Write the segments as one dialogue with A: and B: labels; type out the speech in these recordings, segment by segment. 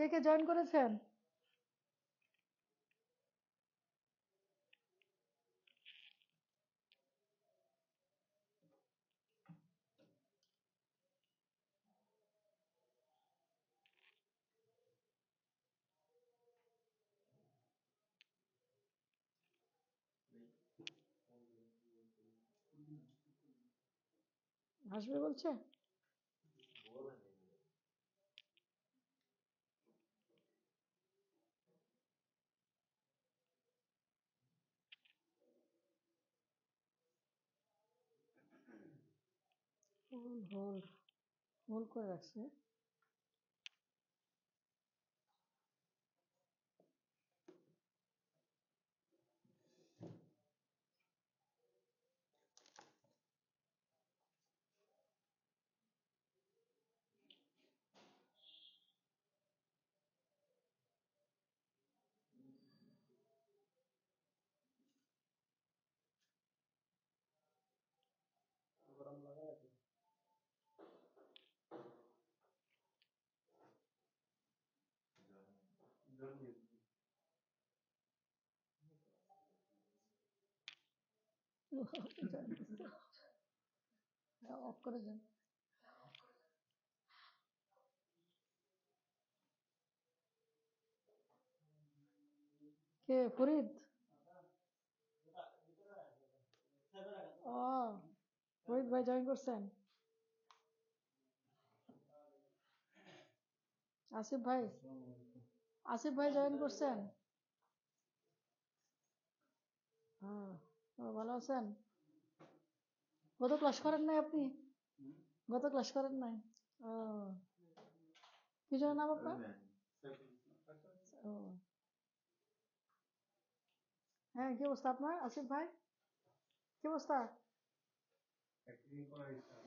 A: কে কে join করেছেন? আসবে বলছে? হোল্ড হোল্ড করে রাখছে। অফ করে দেন। কে ফরিদ? ও ফরিদ ভাই জয়েন করছেন? আসিফ ভাই, আসিফ ভাই জয়েন করছেন? হ্যাঁ, ভালো আছেন? গত ক্লাস করেন নাই আপনি? গত ক্লাস করেন নাই? ও, কি জন্য নাম আপনার? ও, হ্যাঁ, কি অবস্থা আপনার আসিফ ভাই? কি অবস্থা?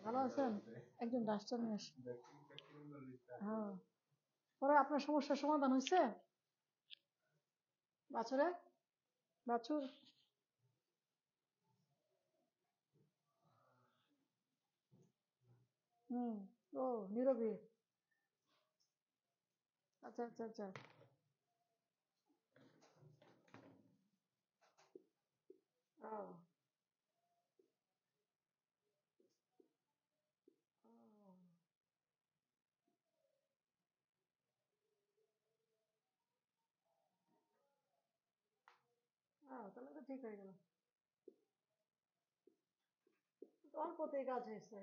A: ভালো আছেন? একজন ডাক্তার নিয়ে আসেন। হ্যাঁ, পরে আপনার সমস্যার সমাধান হয়েছে? বাছুরে বাছুর হুম। ও নীরবী। আচ্ছা আচ্ছা আচ্ছা। ও, তাহলে তো ঠিক হয়ে গেল। অল্পতেই কাজ হয়েছে,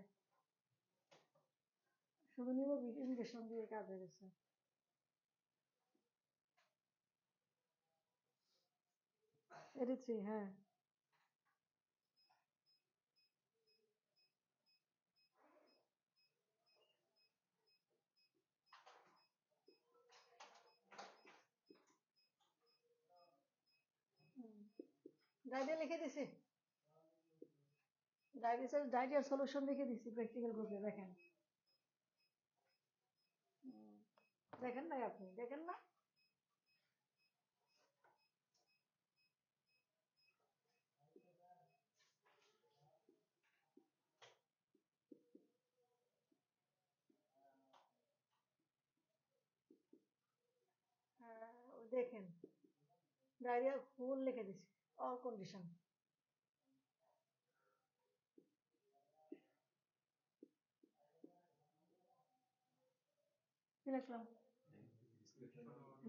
A: শুধু নীরবী ইঞ্জেকশন দিয়ে কাজ হয়ে গেছে। এরিথ্রি, হ্যাঁ। ডায়রিয়া লিখে দিছি, ডায়রিয়ার সলিউশন লিখে দিছি প্র্যাকটিক্যাল গ্রুপে, দেখেন। দেখেন নাই আপনি? দেখেন না? হ্যাঁ, দেখেন, ডায়রিয়া ফুল লিখে দিছি, অল কন্ডিশন। কি লিখলাম?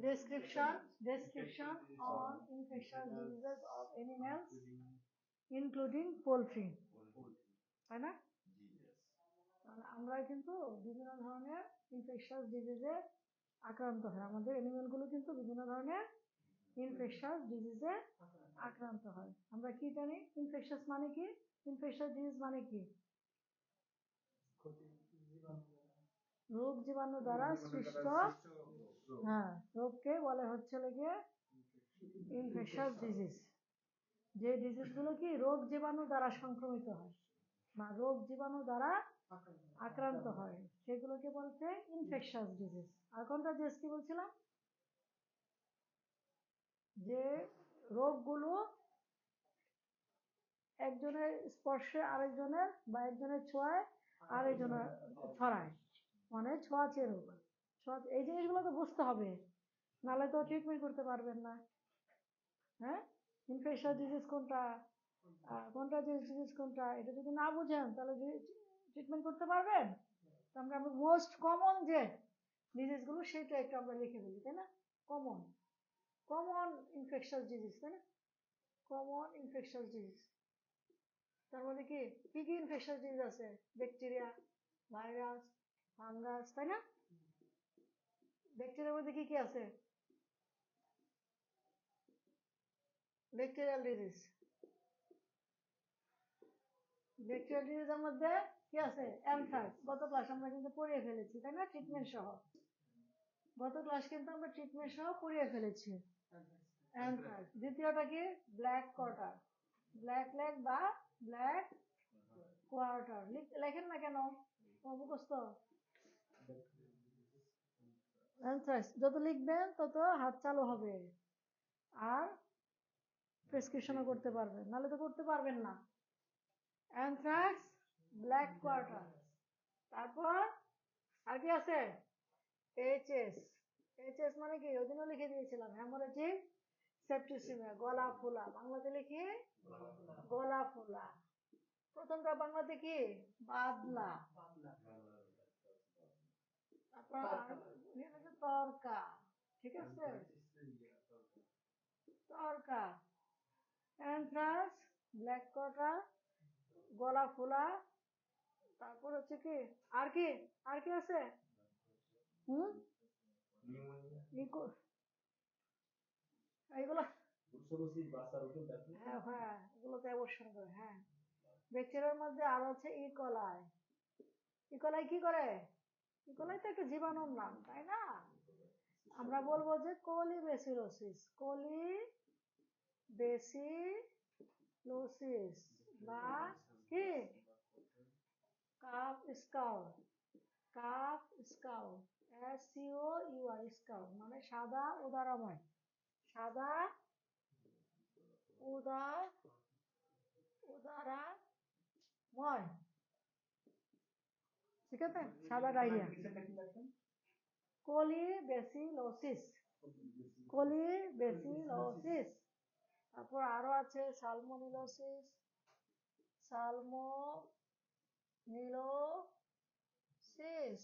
A: Description on infectious diseases of animals including poultry, তাই না? আমরা কিন্তু বিভিন্ন ধরনের ইনফেকশাস ডিজিজে আক্রান্ত হয়, আমাদের অ্যানিমেল গুলো কিন্তু বিভিন্ন ধরনের ইনফেকশাস ডিজিজে আক্রান্ত হয়। আমরা কি জানি ইনফেকশাস মানে কি? ইনফেকশাস ডিজিজ মানে কি? রোগ জীবাণু দ্বারা সৃষ্ট, হ্যাঁ, রোগকে বলে হচ্ছে গিয়ে ইনফেকশাস ডিজিজ। যে ডিজিজ গুলো কি রোগ জীবাণু দ্বারা সংক্রমিত হয় বা রোগ জীবাণু দ্বারা আক্রান্ত হয় সেগুলোকে বলছে ইনফেকশাস ডিজিজ। আর কোনটা ডিজিজ কি বলছিলাম? যে রোগগুলো একজনের স্পর্শে আরেকজনের বা একজনের ছোঁয়ায় আরেকজনের ছড়ায়, মানে ছোঁয়াচে রোগ। এই জিনিসগুলো তো বুঝতে হবে, নাহলে তো ট্রিটমেন্ট করতে পারবেন না। হ্যাঁ, ইনফেকশাস ডিজিজ কোনটা, কন্টাজিয়াস ডিজিজ কোনটা, এটা যদি না বুঝেন তাহলে ট্রিটমেন্ট করতে পারবেন? তো আমরা মোস্ট কমন যে ডিজিজগুলো সেটা একটু আমরা লিখে ফেলি, তাই না? কমন কমন ইনফেকশাস ডিজিজ, তাই না? কমন ইনফেকশাস ডিজিজ, তার মধ্যে কি কি কি ইনফেকশাস ডিজিজ আছে? ব্যাকটেরিয়া, ভাইরাস, ফাঙ্গাস, তাই না? ব্যাকটেরিয়ার মধ্যে কি কি আছে? ব্যাকটেরিয়াল ডিজিজ, ব্যাকটেরিয়াল ডিজিজের মধ্যে কি আছে? অ্যানথ্রাক্স। গত ক্লাস আমরা কিন্তু পড়িয়ে ফেলেছি, তাই না? ট্রিটমেন্ট সহ গত ক্লাস কিন্তু আমরা ট্রিটমেন্ট সহ পড়িয়ে ফেলেছি। অ্যানথ্রাক্স। দ্বিতীয়টা কি? ব্ল্যাক কোয়ার্টার, ব্ল্যাক লেগ বা ব্ল্যাক কোয়ার্টার। লেখেন না কেন? মুখস্থ। অ্যানথ্রাক্স যত লিখবেন তত হাত চালু হবে, আর প্রেসক্রিপশনও করতে পারবেন, নাহলে তো করতে পারবেন না। অ্যানথ্রাক্স, ব্ল্যাক কোয়ার্টার, তারপর আর কি আছে? এইচএস। এইচএস মানে কি? ওই দিনও লিখে দিয়েছিলাম, হ্যামোরেজিক সেপ্টিসিমিয়া, গলা ফোলা। বাংলাতে লিখি গলা ফোলা। প্রথমটা বাংলাতে কি? বাদলা। তারপর তরকা, ঠিক আছে? তরকা, অ্যানথ্রাক্স, ব্ল্যাক কোয়ার্টার, গলা ফোলা, তারপর হচ্ছে কি আর কি? আর কি আছে? হুম, এইগুলো, হ্যাঁ হ্যাঁ, এগুলো তো অবশ্যই করে। হ্যাঁ, ব্যাকটেরিয়ার মধ্যে আরো আছে ইকোলাই। ইকোলাই কি করে? ইকোলাই তো একটা জীবাণুর নাম, তাই না? আমরা বলবো যে কোলিবেসিলোসিস, কোলিবেসিলোসিস, বা কি কাফ স্কাউ, কাফ স্কাউ, SCOUR, স্কাউ মানে সাদা উদারময়, সাদা উদারাময়, ঠিক আছে? সাদা ডায়রিয়া, কোলিবেসিলোসিস, কোলিবেসিলোসিস। তারপর আরো আছে সালমোনেলোসিস, সালমোনেলোসিস,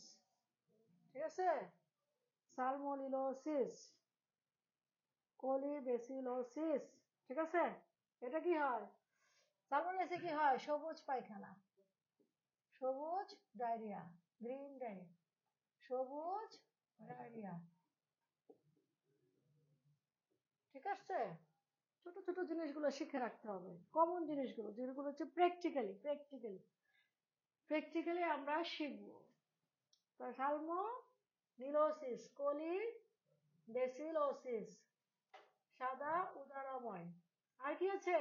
A: ঠিক আছে? সালমোনেলোসিস, কোলিবেসিলোসিস, ঠিক আছে? এটা কি হয়? সালমোনেলোসিসে কি হয়? সবুজ পায়খানা, সবুজ ডায়রিয়া, গ্রিন ডায়রিয়া, সবুজ ডায়রিয়া, ঠিক আছে? ছোট ছোট জিনিসগুলো শিখে রাখতে হবে, কমন জিনিসগুলো, যেগুলো হচ্ছে প্র্যাকটিক্যালি প্র্যাকটিক্যালি প্র্যাকটিক্যালি আমরা শিখবো। সালমোনেলোসিস, কোলিবেসিলোসিস, সাদা উদারময়। আর কি আছে?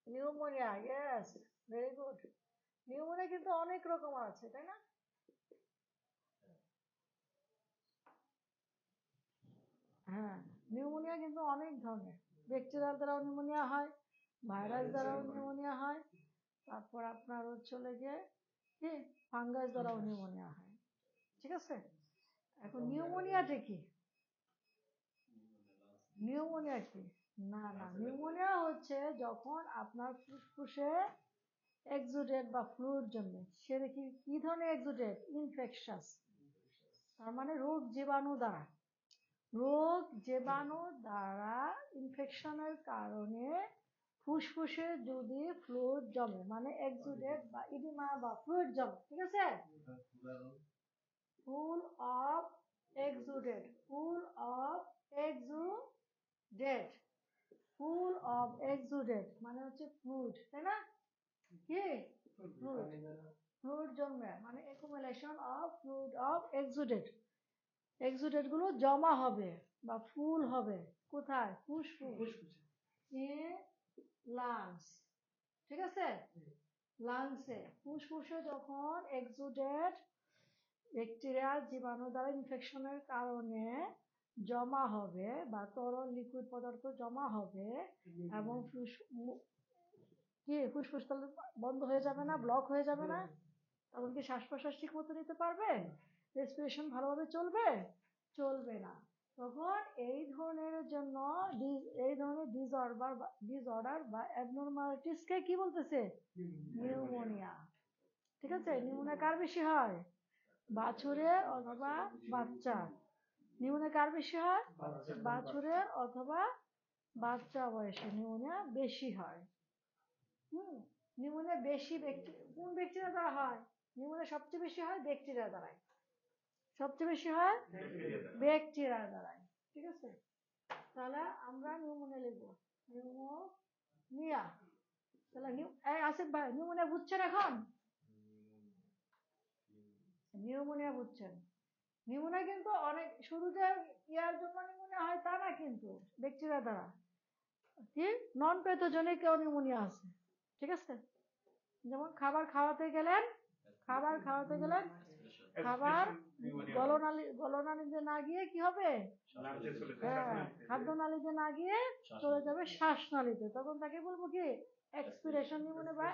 A: Pneumonia, yes, very good. Pneumonia কিন্তু অনেক রকম আছে, তাই না? হ্যাঁ, নিউমোনিয়া কিন্তু অনেক ধরনের। ব্যাকটেরিয়াল দ্বারাও নিউমোনিয়া হয়, ভাইরাস দ্বারাও নিউমোনিয়া হয়, তারপর আপনার হচ্ছে গিয়ে কি ফাঙ্গাস দ্বারাও নিউমোনিয়া হয়, ঠিক আছে? এখন নিউমোনিয়াটা কি? নিউমোনিয়া কি? না না, নিউমোনিয়া হচ্ছে যখন আপনার ফুসফুসে এক্সুডেট বা ফ্লুইড জন্মে। সেটা কি কি ধরনের এক্সুডেট? ইনফেকশাস, তার মানে রোগ জীবাণু দ্বারা, রোগ জীবাণু দ্বারা ইনফেকশনের কারণে ফুসফুসে যদি ফ্লুইড জমে, মানে এক্সুডেট বা ইডিমা বা ফ্লুইড জমে, ঠিক আছে? Full of exudate, full of exudate, full of exudate মানে হচ্ছে ফ্লুইড, তাই না? কি ফ্লুইড, ফ্লুইড জন্মে মানে accumulation of fluid of exudate. Exudate গুলো জমা হবে বা ফুল হবে কোথায়? ফুসফুস, ইন লাংস, ঠিক আছে? লাংসে, ফুসফুসে যখন এক্সুডেট ব্যাকটেরিয়াল জীবাণু দ্বারা ইনফেকশনের কারণে জমা হবে বা তরল লিকুইড পদার্থ জমা হবে, এবং কি ফুসফুস তাহলে বন্ধ হয়ে যাবে না? ব্লক হয়ে যাবে না? তখন কি শ্বাস প্রশ্বাস ঠিক মতো নিতে পারবেন? রেসপিরেশন ভালোভাবে চলবে? চলবে না। তখন এই ধরনের জন্য এই ধরনের ডিসঅর্ডার বা অ্যাবনর্মালিটিসকে কি বলতেছে? নিউমোনিয়া। ঠিক আছে? নিউমোনিয়া কার বেশি হয়? বাছুরের অথবা বাচ্চার। নিউমোনিয়া কার বেশি হয়? বাছুরের অথবা বাচ্চা বয়সে নিউমোনিয়া বেশি হয়। নিউমোনিয়া বেশি কোন ব্যাকটেরিয়া দ্বারা হয়? নিউমোনিয়া সবচেয়ে বেশি হয় ব্যাকটেরিয়া দ্বারাই। সবচেয়ে বেশি হয় ব্যাকটেরিয়া দ্বারাই। ঠিক আছে? তাহলে আমরা নিউমোনিয়া লিখবো, নিউমোনিয়া। তাহলে আসিফ ভাই নিউমোনিয়া বুঝছেন এখন? নিউমোনিয়া বুঝছেন? নিউমোনিয়া কিন্তু অনেক শুরু যে ইয়ার জন্য নিউমোনিয়া হয় তা না, কিন্তু ব্যাকটেরিয়া দ্বারা কি নন প্যাথোজেনিক নিউমোনিয়া আছে। ঠিক আছে? যেমন খাবার খাওয়াতে গেলেন খাবার গলনালীতে না গিয়ে কি হবে? হ্যাঁ, খাদ্যনালীতে না গিয়ে চলে যাবে শ্বাসনালীতে, তখন তাকে বলবো কি এক্সপিরেশন নিউমোনিয়া বা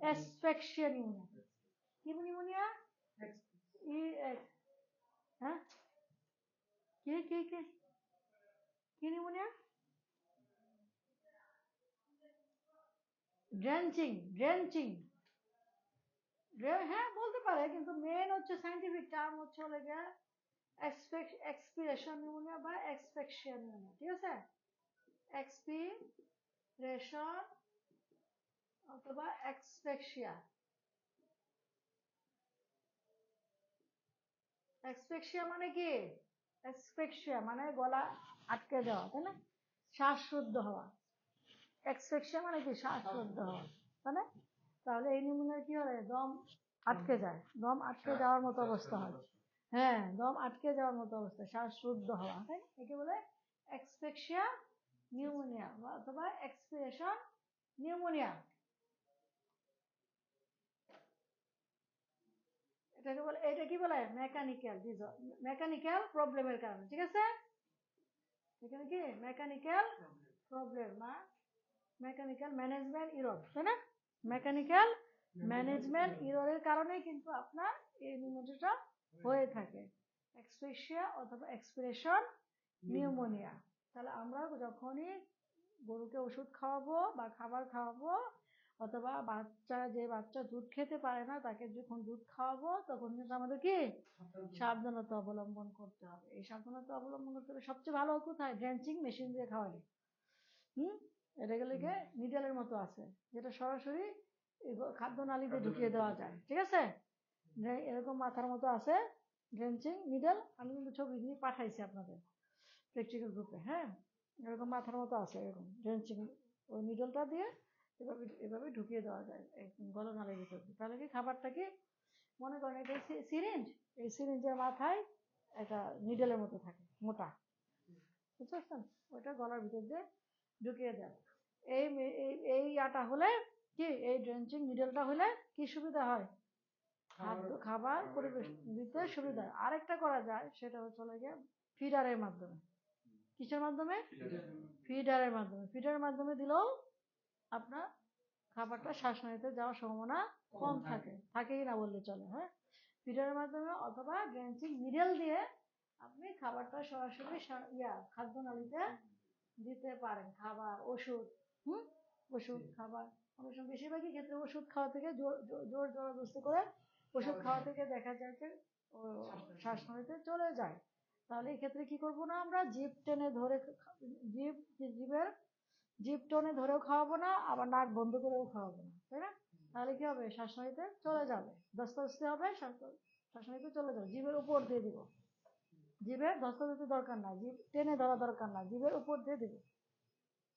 A: অ্যাসফিক্সিয়া নিউমোনিয়া। কি নিউমোনিয়া? হ্যাঁ, কি কি কি কি নিউমোনিয়া? ড্রেঞ্চিং। হ্যাঁ বলতে পারে, কিন্তু মেন হচ্ছে সাইন্টিফিক টার্ম হচ্ছে এক্সপিরেশন নিউমোনিয়া বা এক্সফেকশিয়া নিউমোনিয়া। ঠিক আছে? এক্সপিরেশন অথবা এক্সফেকশিয়া। এক্সফেকশিয়া মানে কি? এক্সফেকশিয়া মানে গলা আটকে যাওয়া, তাই না? শ্বাসরুদ্ধ হওয়া। এক্সফেকশিয়া মানে কি? শ্বাসরুদ্ধ হওয়া, তাই না? তাহলে এই নিউমোনিয়া কি হয়? দম আটকে যায়, দম আটকে যাওয়ার মতো অবস্থা হয়। হ্যাঁ, দম আটকে যাওয়ার মতো অবস্থা, শ্বাসরুদ্ধ হওয়া, তাই না? একে বলে এক্সফেকশিয়া নিউমোনিয়া অথবা এক্সপিরেশন নিউমোনিয়া। এটা কি বলে? মেকানিক্যাল প্রবলেমের কারণে। ঠিক আছে? এখানে কি মেকানিক্যাল প্রবলেম না মেকানিক্যাল ম্যানেজমেন্ট ইরর, তাই না? মেকানিক্যাল ম্যানেজমেন্ট ইররের কারণে কিন্তু আপনার এই নিউমোনিয়াটা হয়ে থাকে, এক্সফেকশিয়া অথবা এক্সপিরেশন নিউমোনিয়া। তাহলে আমরা যখনই গরুকে ওষুধ খাওয়াবো বা খাবার খাওয়াবো, অথবা বাচ্চা দুধ খেতে পারে না তাকে যখন দুধ খাওয়াবো, তখন কিন্তু আমাদের কি সাবধানতা অবলম্বন করতে হবে। এই সাবধানতা অবলম্বন করতে হবে সবচেয়ে ভালো কোথায়? ড্রেঞ্চিং মেশিন দিয়ে খাওয়ালে। এটা গেলে নিডেলের মতো আছে, যেটা সরাসরি খাদ্য নালীতে ঢুকিয়ে দেওয়া যায়। ঠিক আছে? এরকম মাথার মতো আছে ড্রেঞ্চিং নিডেল, আমি কিন্তু ছবি দিয়ে পাঠাইছি আপনাদের প্র্যাকটিক্যাল গ্রুপে। হ্যাঁ, এরকম মাথার মতো আছে, এরকম ড্রেঞ্চিং, ওই নিডলটা দিয়ে এভাবে ঢুকিয়ে দেওয়া যায় গলনালীর ভিতর। তাহলে কি খাবারটা কি মনে করেন এটা সিরিঞ্জ, এই সিরিঞ্জের মাথায় একটা নিডেলের মতো থাকে মোটা, বুঝতে পারছেন? ওইটা গলার ভিতর দিয়ে ঢুকিয়ে দেয়। এই আটা হলে কি, এই ড্রেঞ্চিং নিডলটা হলে কি সুবিধা হয়? খাবার পরিবেশ দিতে সুবিধা। আরেকটা করা যায়, সেটা হচ্ছে ফিডারের মাধ্যমে। কিসের মাধ্যমে? ফিডারের মাধ্যমে দিলেও আপনার খাবারটা শ্বাসনালীতে যাওয়ার সম্ভাবনা কম থাকেই না বললে চলে। হ্যাঁ, ফিডারের মাধ্যমে অথবা ড্রেঞ্চিং নিডল দিয়ে আপনি খাবারটা সরাসরি খাদ্যনালীতে দিতে পারেন। খাবার, ওষুধ খাবার, অনেক সময় বেশিরভাগই ক্ষেত্রে ওষুধ খাওয়া থেকে জোর জবরদস্তি করে ওষুধ খাওয়া থেকে দেখা যায় যে শ্বাসনালীতে চলে যায়। তাহলে এই ক্ষেত্রে কি করবো না, আমরা জিভ টেনে ধরে জিভ টেনে ধরেও খাওয়াবো না, আবার নাক বন্ধ করেও খাওয়াবো না, তাই না? তাহলে কি হবে? শ্বাসনালীতে চলে যাবে, ধস্তাধস্তি হবে, শ্বাসনালীতে চলে যাবে। জিভের উপর দিয়ে দিব, জিভের ধস্তাধস্তি দরকার না, জিভ টেনে ধরা দরকার না, জিভের উপর দিয়ে দিব।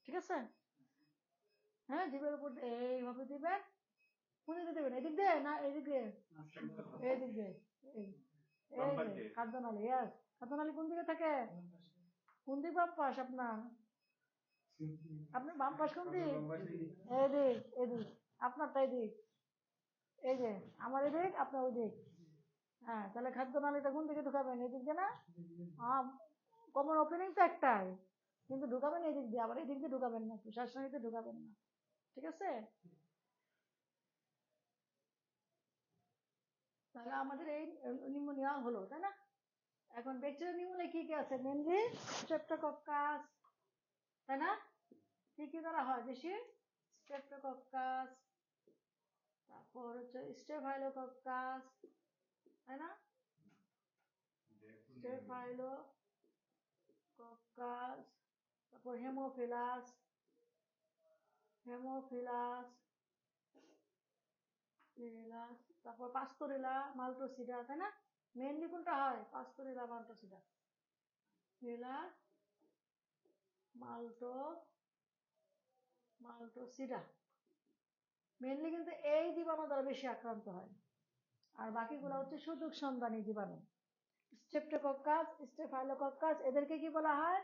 A: ঠিক আছে? হ্যাঁ, জিভের উপর এইভাবে দিবেন। কোন দিকে দেবেন? এদিক দিয়ে না এদিক দিয়ে? এদিক দিয়ে। এই যে খাদ্যনালী। খাদ্যনালী কোন দিকে থাকে? কোন দিক? বাম পাশ আপনার বাম পাশ কোন দিক? এদিক। আপনারটা এদিক। এই যে আমার এদিক, আপনার ওই দিক। হ্যাঁ, তাহলে খাদ্যনালীটা কোন দিকে ঢুকাবেন? এদিক দিয়ে না? কমন ওপেনিং তো একটাই, কিন্তু ঢুকাবেন এদিক দিয়ে, আবার এদিক দিয়ে ঢুকাবেন না, শ্বাসনালীতে ঢুকাবেন না। ঠিক আছে? তাহলে আমাদের এই নিউমোনিয়া হলো, তাই না? এখন ব্যাকটেরিয়াল নিউমোনিয়া কি কি আছে? মেনলি স্ট্রেপ্টোকক্কাস, তাই না? কি কি দ্বারা হয় বেশি? স্ট্রেপ্টোকক্কাস, তারপর হচ্ছে স্টেফাইলোকক্কাস, তাই না? স্টেফাইলোকক্কাস, তারপর হেমোফিলাস, তারপর পাস্তুরিলা, মাল্টোসিডা, তাই না? মেনলি কোনটা হয়? পাস্তুরিলা, মাল্টোসিডা, মাল্টোসিডা মেনলি কিন্তু এই জীবাণু দ্বারা বেশি আক্রান্ত হয়। আর বাকিগুলো হচ্ছে সুযোগ সন্ধানী জীবাণু। স্ট্রেপ্টোকক্কাস, স্টেফাইলোকক্কাস, এদেরকে কি বলা হয়?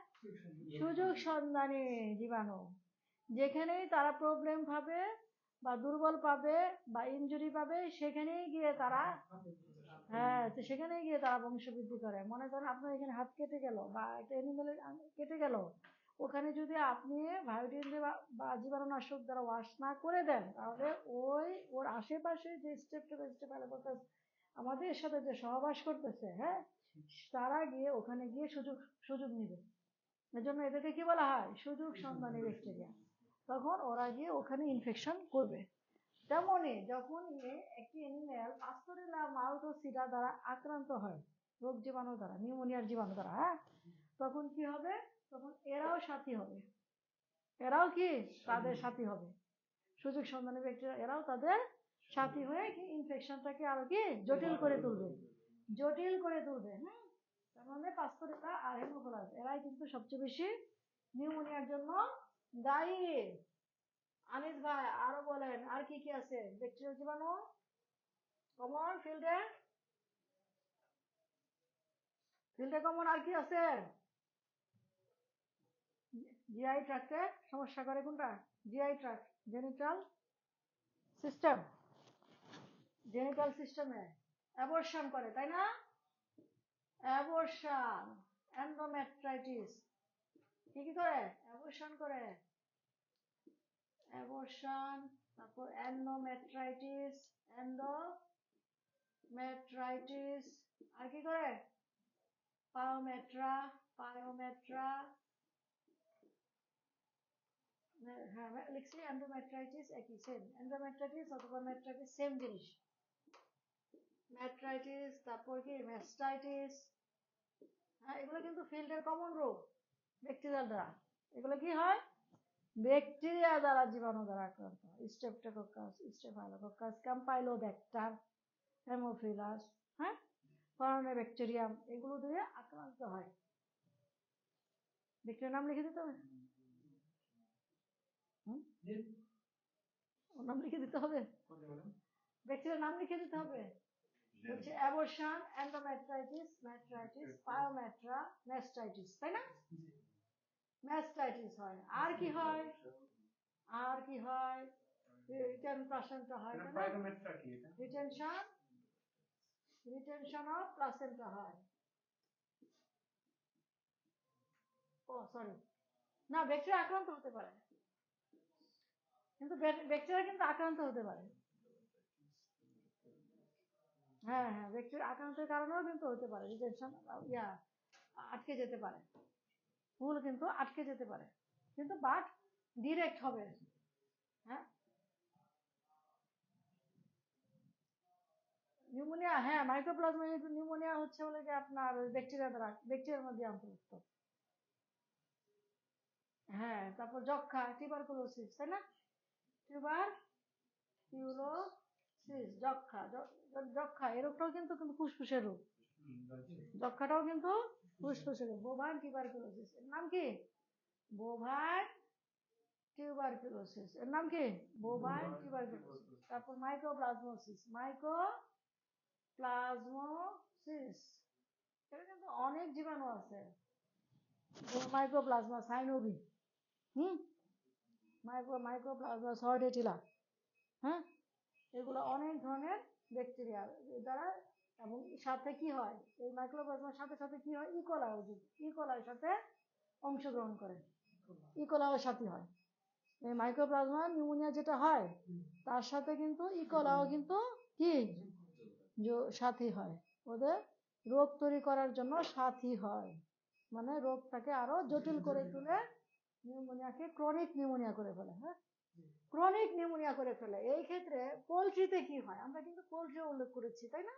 A: সুযোগ সন্ধানী জীবাণু। যেখানেই তারা প্রবলেম পাবে বা দুর্বল পাবে বা ইনজুরি পাবে, সেখানেই গিয়ে তারা সেখানেই গিয়ে তারা বংশবৃদ্ধি করে। মনে করেন আপনার এখানে হাত কেটে গেল বা একটা অ্যানিমেলের কেটে গেল, ওখানে যদি আপনি বায়োটিন বা জীবাণুনাশক দ্বারা ওয়াশ না করে দেন, তাহলে ওর আশেপাশে যে স্ট্রেপ্টোকক্কাস আমাদের সাথে যে সহবাস করতেছে, হ্যাঁ, তারা গিয়ে ওখানে গিয়ে সুযোগ নিবে। এজন্য এদেরকে কি বলা হয়? সুযোগ সন্ধানী ব্যাকটেরিয়া। তখন ওরা গিয়ে ওখানে ইনফেকশন করবে। তেমনই যখন একটি অ্যানিমেল পাস্তুরিলা মাল্টোসিডা দ্বারা আক্রান্ত হয়, রোগ জীবাণু দ্বারা, নিউমোনিয়ার জীবাণু দ্বারা, হ্যাঁ, তখন কি হবে? তখন এরাও সাথী হবে। এরাও কি তাদের সাথী হবে? সুযোগ সন্ধানী ব্যাকটেরিয়া এরাও তাদের সাথী হয়ে কি ইনফেকশনটাকে আরো কি জটিল করে তুলবে। হ্যাঁ, তার মানে পাস্তুরিলা আর হেমোফিলাস এরাই কিন্তু সবচেয়ে বেশি নিউমোনিয়ার জন্য দায়ী। আনিস ভাই আরো বলেন, আর কি কি আছে ব্যাকটেরিয়াল জীবাণু কমন ফিল্ডে কমন? আর কি আছে? জিআই ট্র্যাক্টে সমস্যা করে কোনটা? জিআই ট্র্যাক্ট, জেনিটাল সিস্টেমে অ্যাবর্শন করে, তাই না? অ্যাবর্শন, এন্ডোমেট্রাইটিস, কি কি করে? অ্যাবর্শন করে, তারপর এন্ডোমেট্রাইটিস, আর কি করে? পায়োমেট্রা, হ্যাঁ লিখছি এন্ডোমেট্রাইটিস, একই সেম, এন্ডোমেট্রাইটিস অথবা মেট্রাইটিস সেম জিনিস। মেট্রাইটিস, তারপর কি ম্যাস্টাইটিস, হ্যাঁ, এগুলো কিন্তু ফিল্ডের কমন রোগ ব্যাকটেরিয়াল দ্বারা। এগুলো কি হয়? ব্যাকটেরিয়া দ্বারা, জীবাণু দ্বারা আক্রান্ত হয়। স্ট্রেপ্টোকক্কাস, স্টেফাইলোকক্কাস, ক্যাম্পাইলোব্যাক্টার, হেমোফিলাস, হ্যাঁ, কর্নেব্যাকটেরিয়াম, এগুলো দিয়ে আক্রান্ত হয়। ব্যাকটেরিয়ার নাম লিখে দিতে হবে? ওর নাম লিখে দিতে হবে? ব্যাকটেরিয়ার নাম লিখে দিতে হবে? হচ্ছে অ্যাবর্শন, এন্ডোমেট্রাইটিস, মেট্রাইটিস, পায়োমেট্রা, ম্যাস্টাইটিস, তাই না? ম্যাস্টাইটিস হয়। আর কি হয়? রিটেন প্লাসেন্টা হয়, তাই না? রিটেনশন অফ প্লাসেন্টা হয়। ও সরি, না, ব্যাকটেরিয়া আক্রান্ত হতে পারে, কিন্তু ব্যাকটেরিয়া কিন্তু আক্রান্ত হতে পারে। হ্যাঁ হ্যাঁ, ব্যাকটেরিয়া আক্রান্তের কারণেও কিন্তু হতে পারে, রিটেনশন আটকে যেতে পারে, ফুল কিন্তু আটকে যেতে পারে, কিন্তু বাট ডিরেক্ট হবে। হ্যাঁ, নিউমোনিয়া, হ্যাঁ, মাইক্রোপ্লাজমা নিউমোনিয়া হচ্ছে বলে যে আপনার ব্যাকটেরিয়া দ্বারা, ব্যাকটেরিয়ার মধ্যে অন্তর্ভুক্ত। হ্যাঁ, তারপর যক্ষা, টিউবারকুলোসিস, তাই না? টিউবারকুলোসিস, যক্ষা এই রোগটাও কিন্তু ফুসফুসের রোগ। যক্ষাটাও কিন্তু ফুসফুসের রোগ। বোভান টিউবারকুলোসিস, এর নাম কি? বোভান টিউবারকুলোসিস, এর নাম কি? বোভান টিউবারকুলোসিস। তারপর মাইক্রোপ্লাজমোসিস, এটা কিন্তু অনেক জীবাণু আছে। মাইক্রোপ্লাজমা সাইনোভি, মাইক্রোপ্লাজমা সর্ডেটিলা, হ্যাঁ, এগুলো অনেক ধরনের ব্যাকটেরিয়া দ্বারা। এবং সাথে কি হয়? এই মাইক্রোপ্লাজমার সাথে সাথে কি হয়? ইকোলাইয়ের সাথে অংশগ্রহণ করে, ইকোলাইয়ের সাথে হয়। এই মাইক্রোপ্লাজমা নিউমোনিয়া যেটা হয়, তার সাথে কিন্তু ইকোলাও কিন্তু কি সাথী হয়, ওদের রোগ তৈরি করার জন্য সাথী হয়, মানে রোগটাকে আরো জটিল করে তুলে নিউমোনিয়াকে ক্রনিক নিউমোনিয়া করে ফেলে। হ্যাঁ, ক্রনিক নিউমোনিয়া করে ফেলে। এই ক্ষেত্রে পোলট্রিতে কি হয়, আমরা কিন্তু পোলট্রিও উল্লেখ করেছি তাই না?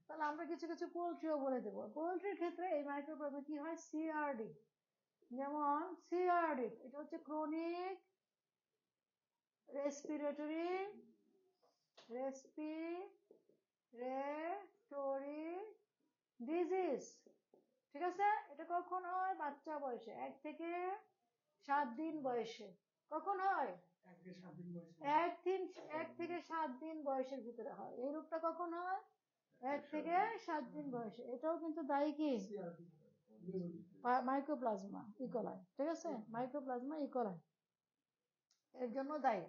A: তাহলে আমরা কিছু কিছু পোলট্রিও বলে দেবো। পোলট্রির ক্ষেত্রে এই মাইক্রোপ্লাজমা কি হয়, সিআরডি, যেমন সিআরডি এটা হচ্ছে ক্রনিক রেসপিরেটরি ডিজিজ। ঠিক আছে, এটা কখন হয়, বাচ্চা বয়সে 1 থেকে 7 দিন বয়সে। কখন হয়, 1 থেকে 7 দিন বয়সের ভিতরে হয়। এই রোগটা কখন হয়, 1 থেকে 7 দিন বয়সে। এটাও কিন্তু দায়ী কি, মাইক্রোপ্লাজমা ইকোলাই। ঠিক আছে, মাইক্রোপ্লাজমা ইকোলাই এর জন্য দায়ী।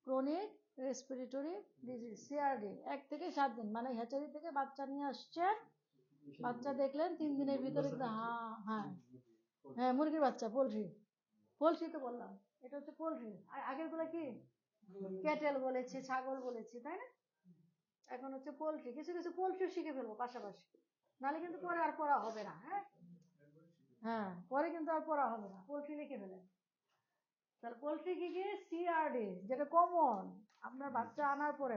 A: ক্রনিক রেসপিরেটরি ডিজিজ সিআরডি 1 থেকে 7 দিন, মানে হ্যাচারি থেকে বাচ্চা নিয়ে আসছেন, বাচ্চা দেখলেন 3 দিনের ভিতরে, হ্যাঁ হ্যাঁ হ্যাঁ, মুরগির বাচ্চা, পোলট্রি, পোলট্রি তো বললাম, এটা হচ্ছে পোলট্রি। আর আগের গুলো কি, ক্যাটেল বলেছি, ছাগল বলেছি তাই না? এখন হচ্ছে পোলট্রি। কিছু কিছু পোলট্রি শিখে ফেলবো পাশাপাশি, নাহলে কিন্তু পরে আর পড়া হবে না। হ্যাঁ হ্যাঁ, পরে কিন্তু আর পড়া হবে না, পোলট্রি লিখে ফেলেন। তাহলে পোলট্রি কি কি, সিআরডি যেটা কমন আপনার বাচ্চা আনার পরে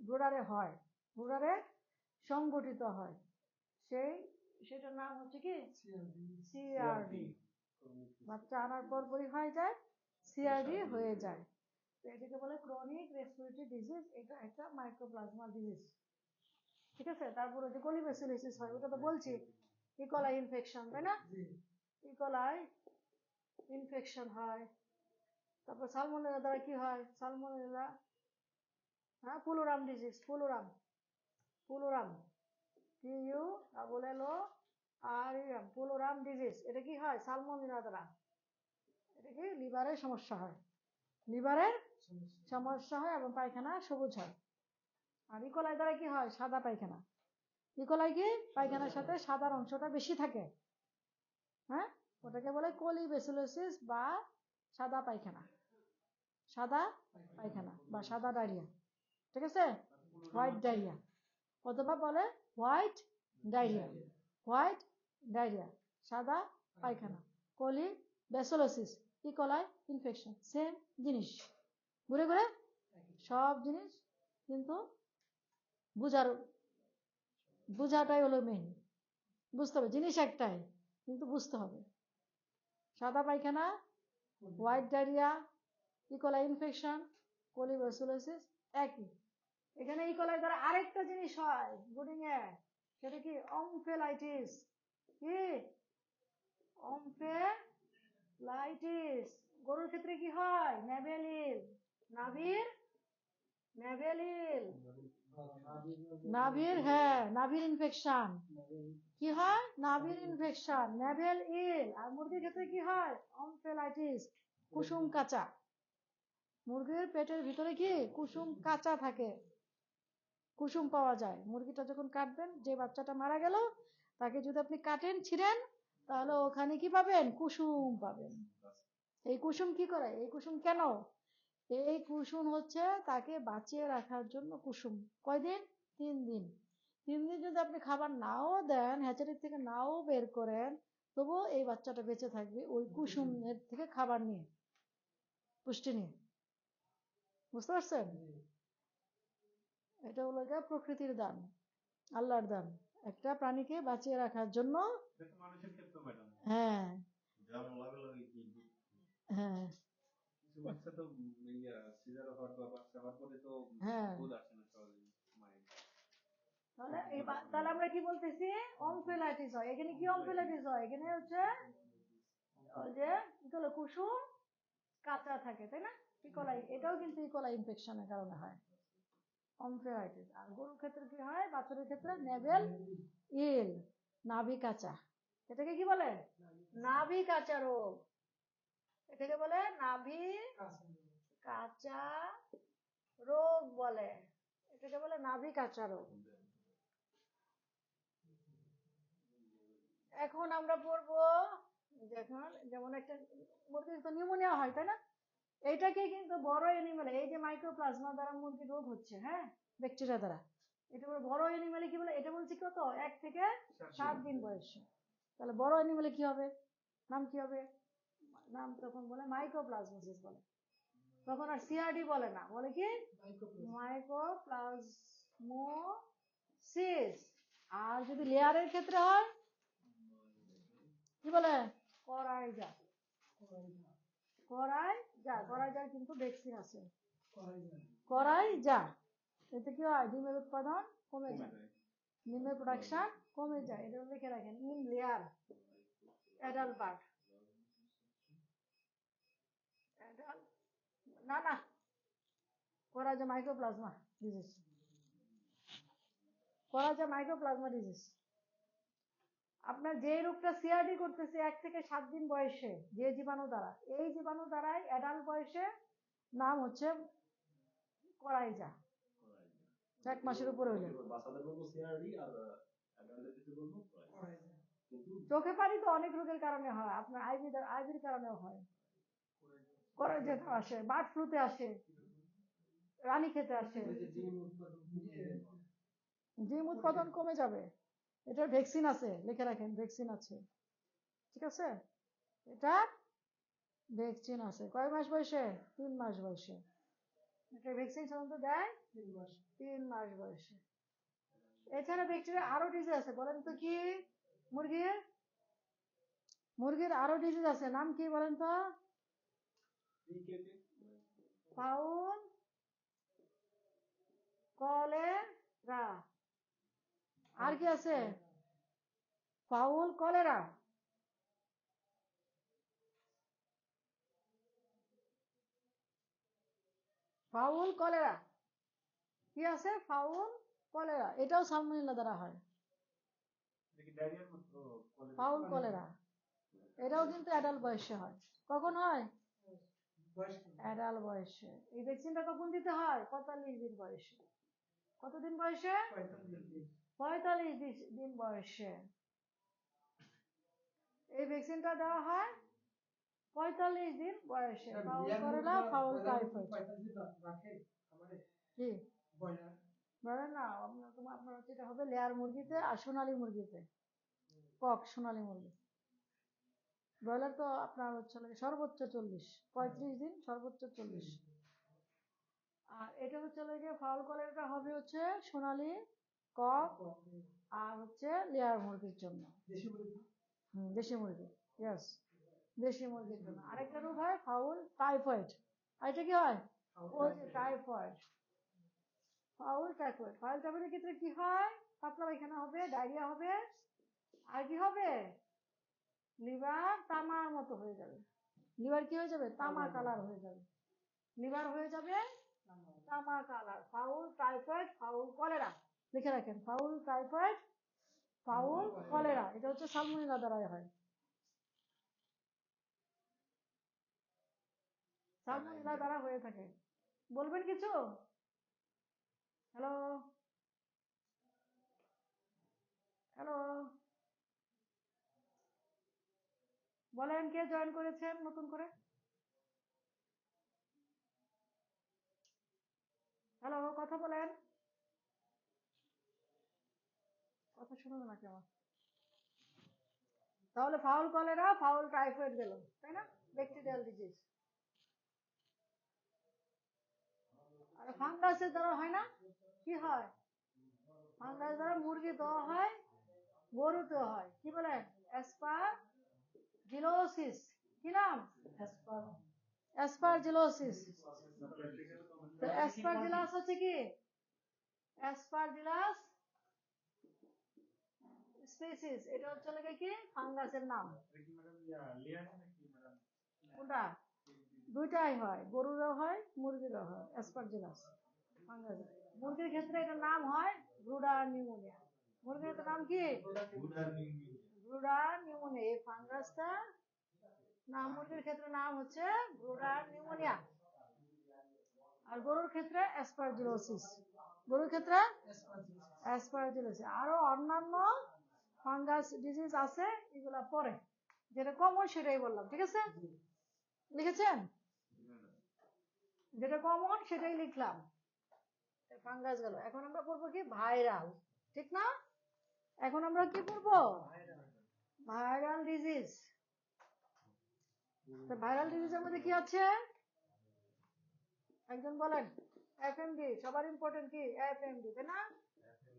A: ব্রুডারে হয়, ব্রুডারে সংগঠিত হয়, সেটার নাম হচ্ছে কি, সিআরডি। বাচ্চা আনার পরই হয়ে যায়, সিআরডি হয়ে যায়। এটাকে বলে ক্রনিক রেসপিরেটরি ডিজিজ, এটা একটা মাইক্রোপ্লাজমা ডিজিজ। ঠিক আছে, তারপরে যে কোলিব্যাসিলিসিস হয় ওটা তো বলছি, ইকোলাই ইনফেকশন তাই না, ইকোলাই ইনফেকশন হয়। তারপর সালমোনেলা দ্বারা কি হয়, সালমোনেলা, হ্যাঁ, পুলোরাম ডিজিজ, পুলোরাম, পুলোরাম, PULLORAM, পুলোরাম ডিজিজ। এটা কি হয়, সালমোনেলা দ্বারা। এটা কি লিভারের সমস্যা হয়, লিভারের সমস্যা হয় এবং পায়খানা সবুজ হয়। আর ইকোলাই দ্বারা কি হয়, সাদা পায়খানা। ইকোলাই কি, পায়খানার সাথে সাদার অংশটা বেশি থাকে, হ্যাঁ, ওটাকে বলে কোলিব্যাসিলোসিস বা সাদা পায়খানা, সাদা পায়খানা বা সাদা ডায়রিয়া। ঠিক আছে, হোয়াইট ডায়রিয়া, অথবা বলে হোয়াইট ডায়রিয়া, হোয়াইট ডায়রিয়া, সাদা পায়খানা, কোলিব্যাসিলোসিস, ইকোলাই ইনফেকশন, সেম জিনিস, ঘুরে ঘুরে সব জিনিস, কিন্তু বুঝাটাই হলো মেইন। বুঝতে হবে, জিনিস একটাই কিন্তু বুঝতে হবে। সাদা পায়খানা, হোয়াইট ডায়রিয়া, ইকোলাই ইনফেকশন, কোলিব্যাসিলোসিস একই। এখানে ইকোলাই দ্বারা আরেকটা জিনিস হয় বুডিং এ, সেটা কি, অমফেলাইটিস। কি, অমফেলাইটিস। গরুর ক্ষেত্রে কি হয়, নেভেলিল, নাভির, নেভেলিল, নাভির, হ্যাঁ, নাভির ইনফেকশন। কি হয়, নাভির ইনফেকশন, নেভেল ইল। আর মুরগির ক্ষেত্রে কি হয়, অমফেলাইটিস, কুসুম কাঁচা। মুরগির পেটের ভিতরে কি, কুসুম কাঁচা থাকে, কুসুম পাওয়া যায়। মুরগিটা যখন কাটবেন, যে বাচ্চাটা মারা গেল, তাকে যদি আপনি কাটেন, ছিঁড়েন, তাহলে ওখানে কি পাবেন, কুসুম পাবেন। এই কুসুম কি করে, এই কুসুম কেন, এই কুসুম হচ্ছে তাকে বাঁচিয়ে রাখার জন্য। কুসুম কয়দিন, 3 দিন। 3 দিন যদি আপনি খাবার নাও দেন, হ্যাচারি থেকে নাও বের করেন, তবুও এই বাচ্চাটা বেঁচে থাকবে ওই কুসুমের থেকে খাবার নিয়ে, পুষ্টি নিয়ে। বুঝতে পারছেন, এটা হলো প্রকৃতির দান, আল্লাহর দান, একটা প্রাণীকে বাঁচিয়ে রাখার জন্য। হ্যাঁ হ্যাঁ হ্যাঁ, তাহলে আমরা কি বলতেছি, অমফেলাইটিস হয়। এখানে কি অমফেলাইটিস হয়, এখানে হচ্ছে ওই যে কুসুম কাঁচা থাকে তাই না, ইকোলাই। এটাও কিন্তু ইকোলাই ইনফেকশনের কারণে হয়, অমফেলাইটিস। আর গরুর ক্ষেত্রে কি হয়, বাছুরের ক্ষেত্রে নেভেল ইল, নাভি কাঁচা। এটাকে কি বলে, নাভি কাঁচা রোগ। এটাকে বলে নাভি কাঁচা রোগ বলে, এটাকে বলে নাভি কাঁচা রোগ। এখন আমরা পড়বো, যেমন একটা মুরগির তো নিউমোনিয়া হয় তাই না, এইটাকে কিন্তু বড় এনিমেল, এই যে মাইক্রোপ্লাজমা দ্বারা মুরগির রোগ হচ্ছে, হ্যাঁ, ব্যাকটেরিয়া দ্বারা, এটা বড় অ্যানিমেলে কি বলে, এটা বলছি কত 1 থেকে 7 দিন বয়সে। তাহলে বড় অ্যানিমেলে কি হবে, নাম কি হবে, নাম তখন বলে মাইক্রোপ্লাজমোসিস বলে, তখন আর সিআরডি বলে না, বলে কি মাইক্রোপ্লাজমোসিস। আর যদি লেয়ারের ক্ষেত্রে হয় কি বলে, করাইজা। করাইজার কিন্তু ভ্যাকসিন আছে, করাইজা। এতে কি হয়, ডিমের উৎপাদন কমে যায়, ডিমের প্রোডাকশন কমে যায়। এটা লিখে রাখেন, ইন লেয়ার অ্যাডাল্ট বার্ড। না না, coryza mycoplasma disease, coryza mycoplasma disease. আপনার যে রোগটা সিআরডি করতেছে 1 থেকে 7 দিন বয়সে, যে জীবাণু দ্বারা, এই জীবাণু দ্বারাই অ্যাডাল্ট বয়সে নাম হচ্ছে করাইজা। 1 মাসের উপরে হলে চোখে পানি তো অনেক রোগের কারণে হয়, আপনার আইবির কারণেও হয়, করাইজা আসে, বার্ড ফ্লুতে আসে, রানী খেতে আসে, ডিম উৎপাদন কমে যাবে। এটার ভ্যাকসিন আছে, লিখে রাখেন, ভ্যাকসিন আছে, ঠিক আছে। এটা ভ্যাকসিন আছে কয় মাস বয়সে, 3 মাস বয়সে। এটা ভ্যাকসিন সাধারণত দেয় 3 মাস বয়সে। এছাড়া ব্যাকটেরিয়া আরো ডিজিজ আছে, বলেন তো কি, মুরগির আরো ডিজিজ আছে, নাম কি বলেন তো, ফাউল কলেরা। আর কি আছে, ফাউল কলেরা। ফাউল কলেরা কি আছে, ফাউল কলেরা, এটাও সালমোনেলা দ্বারা হয়। ফাউল কলেরা এটাও কিন্তু অ্যাডাল্ট বয়সে হয়। কখন হয়, অ্যাডাল্ট বয়সে। এই ভ্যাকসিনটা কখন দিতে হয়, 45 দিন বয়সে। কতদিন বয়সে, 45 দিন বয়সে। এই ভ্যাকসিনটা দেওয়া হয় 45 দিন বয়সে। Fowl cholera, fowl typhoid. কি বলেন না, আপনার যেটা হবে লেয়ার মুরগিতে আর সোনালী মুরগিতে, কক সোনালী মুরগি। ব্রয়লার তো আপনার হচ্ছে সর্বোচ্চ 40, 35 দিন সর্বোচ্চ 40। আর এটা হচ্ছে ফাউল কলেরাটা হবে হচ্ছে সোনালী, কক আর হচ্ছে লেয়ার মুরগির জন্য, দেশি মুরগি, ইয়েস, দেশি মুরগির জন্য। আরেকটা রোগ হয় ফাউল টাইফয়েড। আর এটা কি হয়, ওই যে টাইফয়েড, ফাউল টাইফয়েড। ফাউল টাইফয়েডের ক্ষেত্রে কি হয়, পাতলা পায়খানা হবে, ডায়রিয়া হবে, আর কি হবে, লিভার তামার মতো হয়ে যাবে। লিভার কি হয়ে যাবে, তামা কালার হয়ে যাবে, লিভার হয়ে যাবে তামা colour. Fowl typhoid, fowl cholera, লিখে রাখেন, ফাউল টাইফয়েড, ফাউল কলেরা। এটা হচ্ছে সালমোনেলা দ্বারাই হয়, সালমোনেলা দ্বারা হয়ে থাকে। বলবেন কিছু, হ্যালো হ্যালো, বলেন কে জয়েন করেছেন নতুন করে, হ্যালো, কথা বলেন, কথা শুনুন না কেমন। তাহলে ফাউল কলেরা, ফাউল টাইফয়েড গেল, তাই না, ব্যাকটেরিয়াল ডিজিজ। আর ফাঙ্গাসের দ্বারা হয় না, কি হয়, ফাঙ্গাস দ্বারা মুরগি দেওয়া হয়, গরুতে হয়, কি বলেন, অ্যাসপারজিলোসিস। কি নাম, অ্যাসপারজিলোসিস। তো অ্যাসপারজিলাস হচ্ছে কি, অ্যাসপারজিলাস স্পিসিস, এটা হচ্ছে কি ফাঙ্গাসের নাম। কোনটা, দুইটাই হয়, গরুরও হয় মুরগিরও হয় অ্যাসপারজিলাস ফাঙ্গাস। মুরগির ক্ষেত্রে এটার নাম হয় ব্রুডার নিউমোনিয়া। মুরগির নাম কি, ব্রুডার নিউমোনিয়া। এই ফাঙ্গাসটা নাম, মুরগির ক্ষেত্রে নাম হচ্ছে ব্রুডার নিউমোনিয়া, আর গরুর ক্ষেত্রে অ্যাসপারজিলোসিস। গরুর ক্ষেত্রে অ্যাসপারজিলোসিস। আরো অন্যান্য ফাঙ্গাস ডিজিজ আছে, এগুলা পরে, যেটা কমন সেটাই বললাম, ঠিক আছে, লিখেছেন, যেটা কমন সেটাই লিখলাম। ফাঙ্গাস গেল। এখন আমরা পড়বো কি ভাইরাল, ঠিক না? এখন আমরা কি পড়বো? Viral disease. ভাইরাল ডিজিজের মধ্যে কি আছে একজন বলেন? এফএমডি, সবার ইম্পর্টেন্ট কি? এফএমডি, তাই না?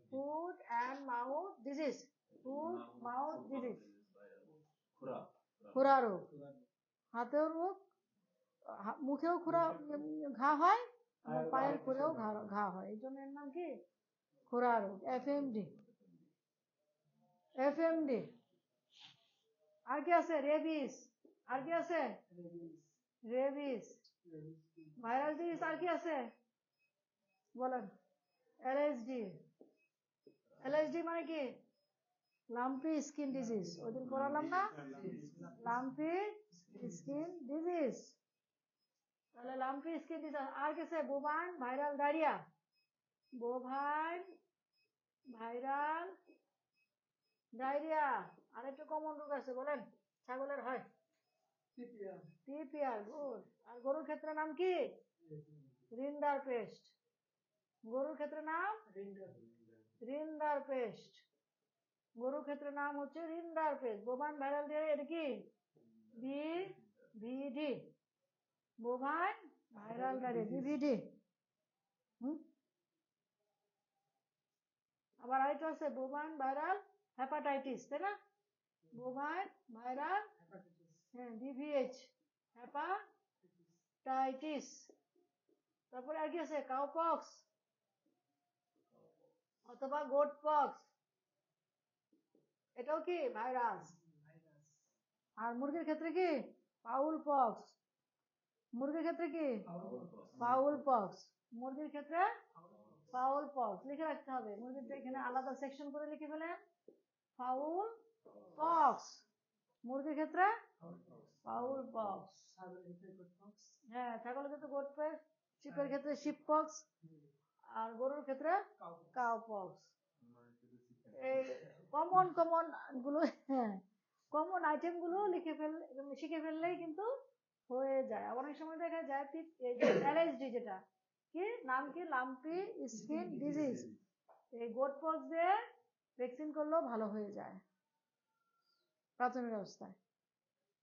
A: Food and mouth disease. Food mouth disease, খুরা রোগ, হাতেও রোগ, মুখেও খুরা ঘা হয়, পায়ের খুরেও ঘা হয়, এই জন্য এর নাম কি? খুরা রোগ, এফএমডি। এফএমডি। আর কি আছে? রেবিস। আর কি আছে? রেবিস। ভাইরাল ডিজিজ আর কি আছে বলেন? এলএসডি। এলএসডি মানে কি? Lumpy skin disease. ওই দিন পড়ালাম না, লাম্পি স্কিন ডিজিজ। তাহলে লাম্পি স্কিন ডিজিজ। আর কি আছে? Bovine viral diarrhoea. Bovine viral diarrhoea. আর একটু কমন রোগ আছে বলেন? ছাগলের হয় টিপিআর। গুড। আর গরুর ক্ষেত্রে নাম কি? Rinderpest. গরুর ক্ষেত্রে নাম রিন্ডার পেস্ট। গরুর ক্ষেত্রে নাম হচ্ছে rinderpest. Bovine viral diarrhoea, এটা কি? BVD. Bovine viral diarrhoea, BVD. আবার আরেকটা আছে বোভাইন ভাইরাল হেপাটাইটিস, তাই না? বোভাইন ভাইরাল, হ্যাঁ, বিভিএইচ, হেপাটাইটিস। তারপরে আর কি আছে? কাউপক্স অথবা গোট পক্স, এটাও কি ভাইরাস। আর মুরগির ক্ষেত্রে কি? Foul pox. মুরগির ক্ষেত্রে কি? Foul pox. মুরগির ক্ষেত্রে ফাউল পক্স লিখে রাখতে হবে। মুরগিটা এখানে আলাদা সেকশন করে লিখে ফেলেন, ফাউল পক্স। মুরগির ক্ষেত্রে ফাউল পক্স। হ্যাঁ, ছাগলের ক্ষেত্রে গোট পক্স, শিপের ক্ষেত্রে শিপ পক্স, আর গরুর ক্ষেত্রে কাউ পক্স। এই কমন কমন গুলো, হ্যাঁ, কমন আইটেম গুলো শিখে ফেললেই কিন্তু হয়ে যায়। আবার অনেক সময় দেখা যায় এলএসডি, যেটা কি নাম কি? Lumpy skin disease. এই গোট পক্স দিয়ে ভ্যাকসিন করলেও ভালো হয়ে যায় প্রাথমিক অবস্থায়।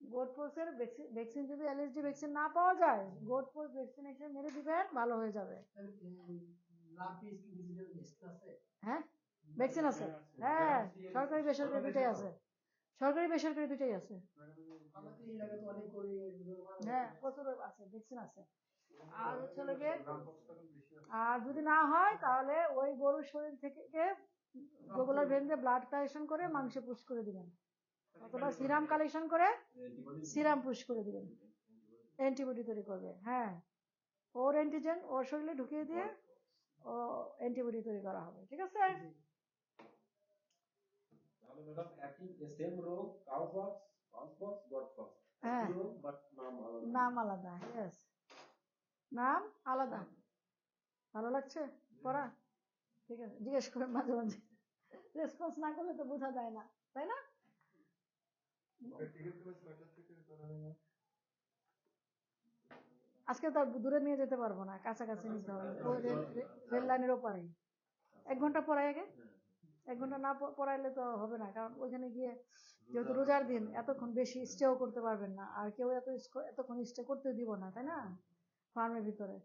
A: গোট পক্সের ভ্যাকসিন যদি এলএসডি ভ্যাকসিন না পাওয়া যায়, গোট পক্স ভ্যাকসিনেশন মেরে দিবেন, ভালো হয়ে যাবে। হ্যাঁ, ভ্যাকসিন আছে। হ্যাঁ, সরকারি বেসরকারি দুটাই আছে। সরকারি বেসরকারি দুটাই আছে। হ্যাঁ, প্রচুর আছে, ভ্যাকসিন আছে। আর হচ্ছে গিয়ে, আর যদি না হয় তাহলে ওই গরুর শরীর থেকে রেগুলার ভেন্ডে ব্লাড কালেকশন করে মাংসে পুশ করে দিবেন, অথবা সিরাম কালেকশন করে সিরাম পুশ করে দিবেন, অ্যান্টিবডি তৈরি করবে। হ্যাঁ, ওর অ্যান্টিজেন ওর শরীরে ঢুকিয়ে দিয়ে ও অ্যান্টিবডি তৈরি করা হবে, ঠিক আছে? হ্যাঁ, নাম আলাদা। ইয়েস, নাম আলাদা। ভালো লাগছে পড়া? ঠিক আছে, জিজ্ঞেস করেন মাঝে মাঝে। রেসপন্স না করলে তো বোঝা যায় না, তাই না? আজকে তো দূরে নিয়ে যেতে পারবো না, কাছাকাছি নিতে হবে। রেল লাইনের ওপারে 1 ঘন্টা পড়াই আগে। 1 ঘন্টা না পড়াইলে তো হবে না, কারণ ওইখানে গিয়ে যেহেতু রোজার দিন এতক্ষণ বেশি স্টেও করতে পারবেন না, আর কেউ এতক্ষণ স্টে করতে দিব না, তাই না, ফার্মের ভিতরে।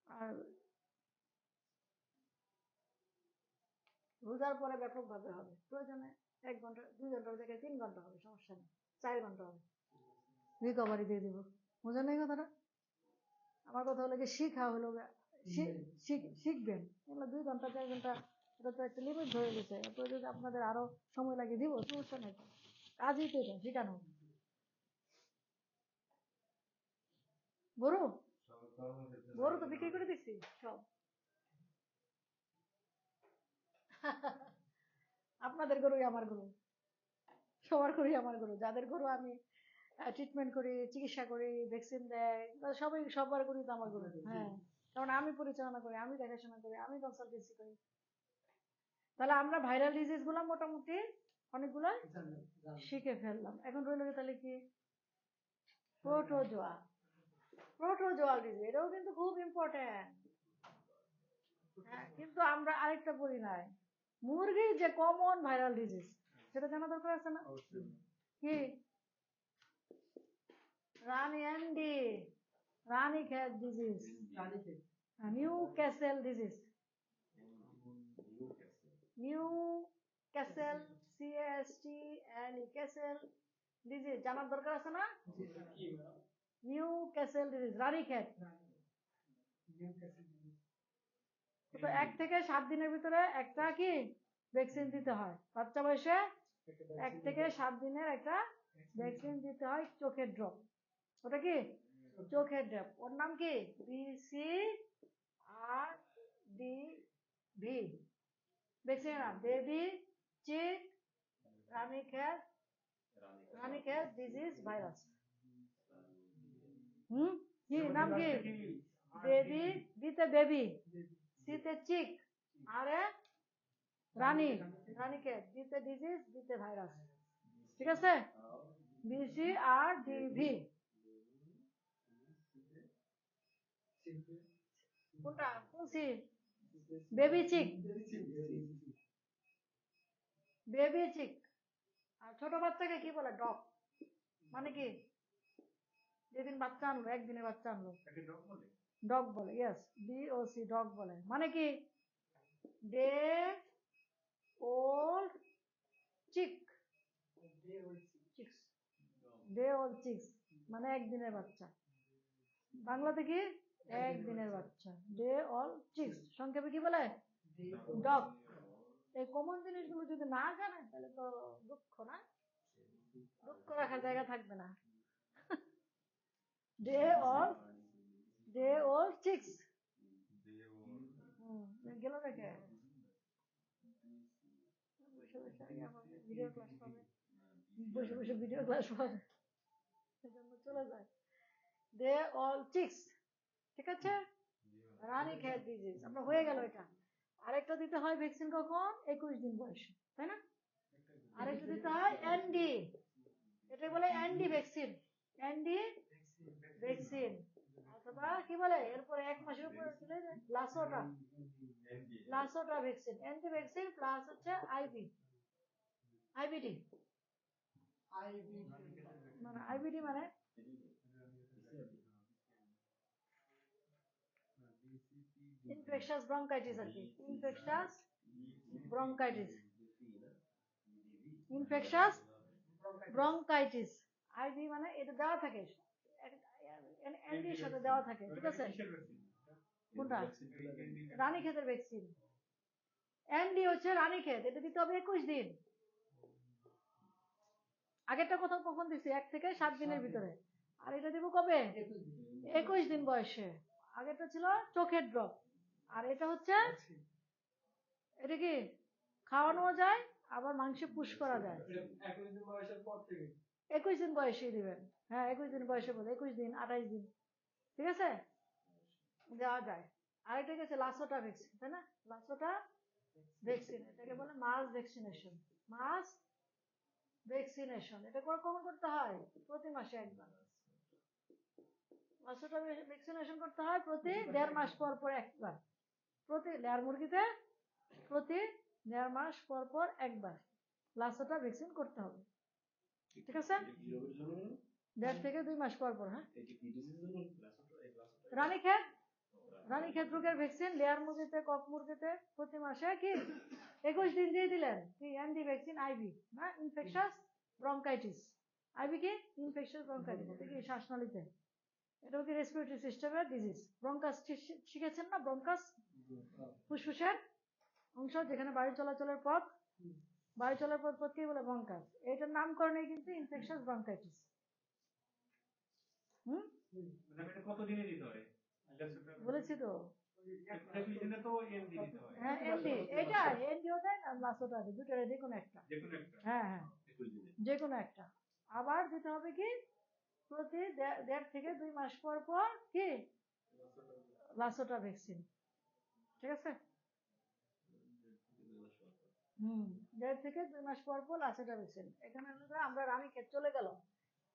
A: আর রোজার পরে ব্যাপক ভাবে হবে, প্রয়োজনে 1 ঘন্টা 2 ঘন্টার জায়গায় 3 ঘন্টা হবে, সমস্যা নেই, 4 ঘন্টা হবে, রিকভারি দিয়ে দিব। বোঝেন নাই কথাটা? আমার কথা হলো শিখা হলো, শিখবেন। এগুলো 2 ঘন্টা 4 ঘন্টা, এটা তো একটা লিমিট হয়ে গেছে। এরপরে যদি আপনাদের আরো সময় লাগে দিব, সমস্যা নেই, কাজই তো এটা, শিখানো। গরু গরু তো বিক্রি করে দিচ্ছি সব। আপনাদের গরুই আমার গরু, সবার গরুই আমার গরু। যাদের গরু আমি ট্রিটমেন্ট করি, চিকিৎসা করি, ভ্যাকসিন দেয়, সবার গরুই তো আমার গরু। হ্যাঁ, কারণ আমি পরিচালনা করি, আমি দেখাশোনা করি, আমি কনসালটেন্সি করি। তাহলে আমরা ভাইরাল ডিজিজ গুলা মোটামুটি অনেকগুলো শিখে ফেললাম। এখন রইল তাহলে কি? প্রোটোজোয়া। প্রোটোজোয়াল ডিজিজ, এটাও কিন্তু খুব ইম্পর্টেন্ট। হ্যাঁ, কিন্তু আমরা আরেকটা পড়ি নাই, মুরগির যে কমন ভাইরাল ডিজিজ সেটা জানা দরকার আছে না? কি? Rani Ranikhet disease, Newcastle disease, Newcastle, CASTL castle disease জানার দরকার আছে না? Newcastle disease, Ranikhet. তো 1 থেকে 7 দিনের ভিতরে একটা কি ভ্যাকসিন দিতে হয় বাচ্চা বয়সে, 1 থেকে 7 দিনের একটা ভ্যাকসিন দিতে হয়, চোখের ড্রপ। ওটা কি চোখের ড্রপ, ওর নাম কি BCRDV ভ্যাকসিনের নাম, বেবি চিক রানীক্ষেত ডিজিজ ভাইরাস। কি নাম কি? বেবি, বিতে বেবি, সিতে চিক, আরে রানীক্ষেত, বিতে ডিজিজ, বিতে ভাইরাস। ঠিক আছে, BCRDV। কোনটা, কোন সি? বেবি চিক, বেবি চিক। আর ছোট বাচ্চাকে কি বলে? ডগ। মানে কি? যেদিন বাচ্চা আনলো, একদিনে বাচ্চা আনলো, ডগ বলে। ইয়েস, DOC, ডগ বলে। মানে কি? ডে ওল্ড চিক, চিক্স, ডে ওল্ড চিক্স মানে একদিনের বাচ্চা। বাংলাতে কি? একদিনের বাচ্চা, ডে ওল্ড চিক্স। সংক্ষেপে কি বলে? ডগ। এই কমন জিনিসগুলো যদি না জানেন তাহলে তো দুঃখ, না? দুঃখ রাখার জায়গা থাকবে না। Day old, day old chicks. গেল রেখে বসে বসে ভিডিও ক্লাস পাবে, বসে বসে ভিডিও ক্লাস পাবে, সেজন্য চলে যায়। Day all chicks. ঠিক আছে, রানীক্ষেত ডিজিজ আমরা হয়ে গেল এটা। আরেকটা দিতে হয় ভ্যাকসিন কখন? 21 দিন বয়সে, তাই না? আরেকটা দিতে হয় এনডি, এটা বলে এনডি ভ্যাকসিন, এনডি ভ্যাকসিন। অথবা কি বলে এরপরে 1 মাসের উপরে দিলে LaSota, LaSota vaccine, ND vaccine plus হচ্ছে আইবিডি। মানে আইবিডি মানে ইনফেকশাস ব্রঙ্কাইটিস আর কি, infectious bronchitis, infectious bronchitis. IV মানে এটা দেওয়া থাকে, এনডির সাথে দেওয়া থাকে। ঠিক আছে, কোনটা? রানীক্ষেতের ভ্যাকসিন। এনডি হচ্ছে রানীক্ষেত, এটা দিতে হবে 21 দিন। আগেরটা কোথাও কখন দিচ্ছি? 1 থেকে 7 দিনের ভিতরে। আর এটা দিব কবে? 21 দিন বয়সে। আগেরটা ছিল চোখের ড্রপ, আর এটা হচ্ছে, এটা কি খাওয়ানো যায় আবার মাংসে পুশ করা যায়। 21 দিন বয়সে দিবেন। হ্যাঁ, 21 দিন বয়সে বলে 21 দিন 28 দিন, ঠিক আছে, দেওয়া যায়। আরেকটা গেছে লাসোটা ভ্যাকসিন, তাই না? লাসোটা ভ্যাকসিন, এটাকে বলে মাস ভ্যাকসিনেশন, মাস ভ্যাকসিনেশন। এটা কখন করতে হয়? প্রতি মাসে একবার। লাসোটা ভ্যাকসিনেশন করতে হয় প্রতি 1.5 মাস পর পর একবার। প্রতি লেয়ার মুরগিতে প্রতি 1.5 মাস পর পর একবার লাসোটা ভ্যাকসিন করতে হবে। ঠিক আছে, 1.5 থেকে 2 মাস পর পর। হ্যাঁ, রানীক্ষেত, রানীক্ষেত রোগের ভ্যাকসিন লেয়ার মুরগিতে, কক মুরগিতে প্রতি মাসে কি 21 দিন দিয়ে দিলেন কি এনডি ভ্যাকসিন, আইভি না, ইনফেকশাস ব্রঙ্কাইটিস। আইভি কি? ইনফেকশাস ব্রঙ্কাইটিস, এটা কি শ্বাসনালীতে, এটা কি রেসপিরেটরি সিস্টেমের ডিজিজ। ব্রঙ্কাস শিখেছেন না? ব্রঙ্কাস ফুসফুসের অংশ, যেখানে বায়ু চলাচলের পথ, বায়ু চলার পথকে বলে ব্রঙ্কাস। এটার নামকরণে কিন্তু ইনফেকশাস ব্রঙ্কাইটিস। কতদিনে দিতে হয় বলেছি তো। হ্যাঁ, এনডি, এটা এনডিও দেয় না, লাসোটা দেয়, দুটো যে কোনো একটা। হ্যাঁ হ্যাঁ, যে কোনো একটা। আবার দিতে হবে কি প্রতি 1.5 থেকে 2 মাস পর পর কি লাসোটা ভ্যাকসিন। ঠিক আছে, 1.5 থেকে 2 মাস পর পর লাসোটা ভ্যাকসিন। এখানে আমরা রানীক্ষেত চলে গেল,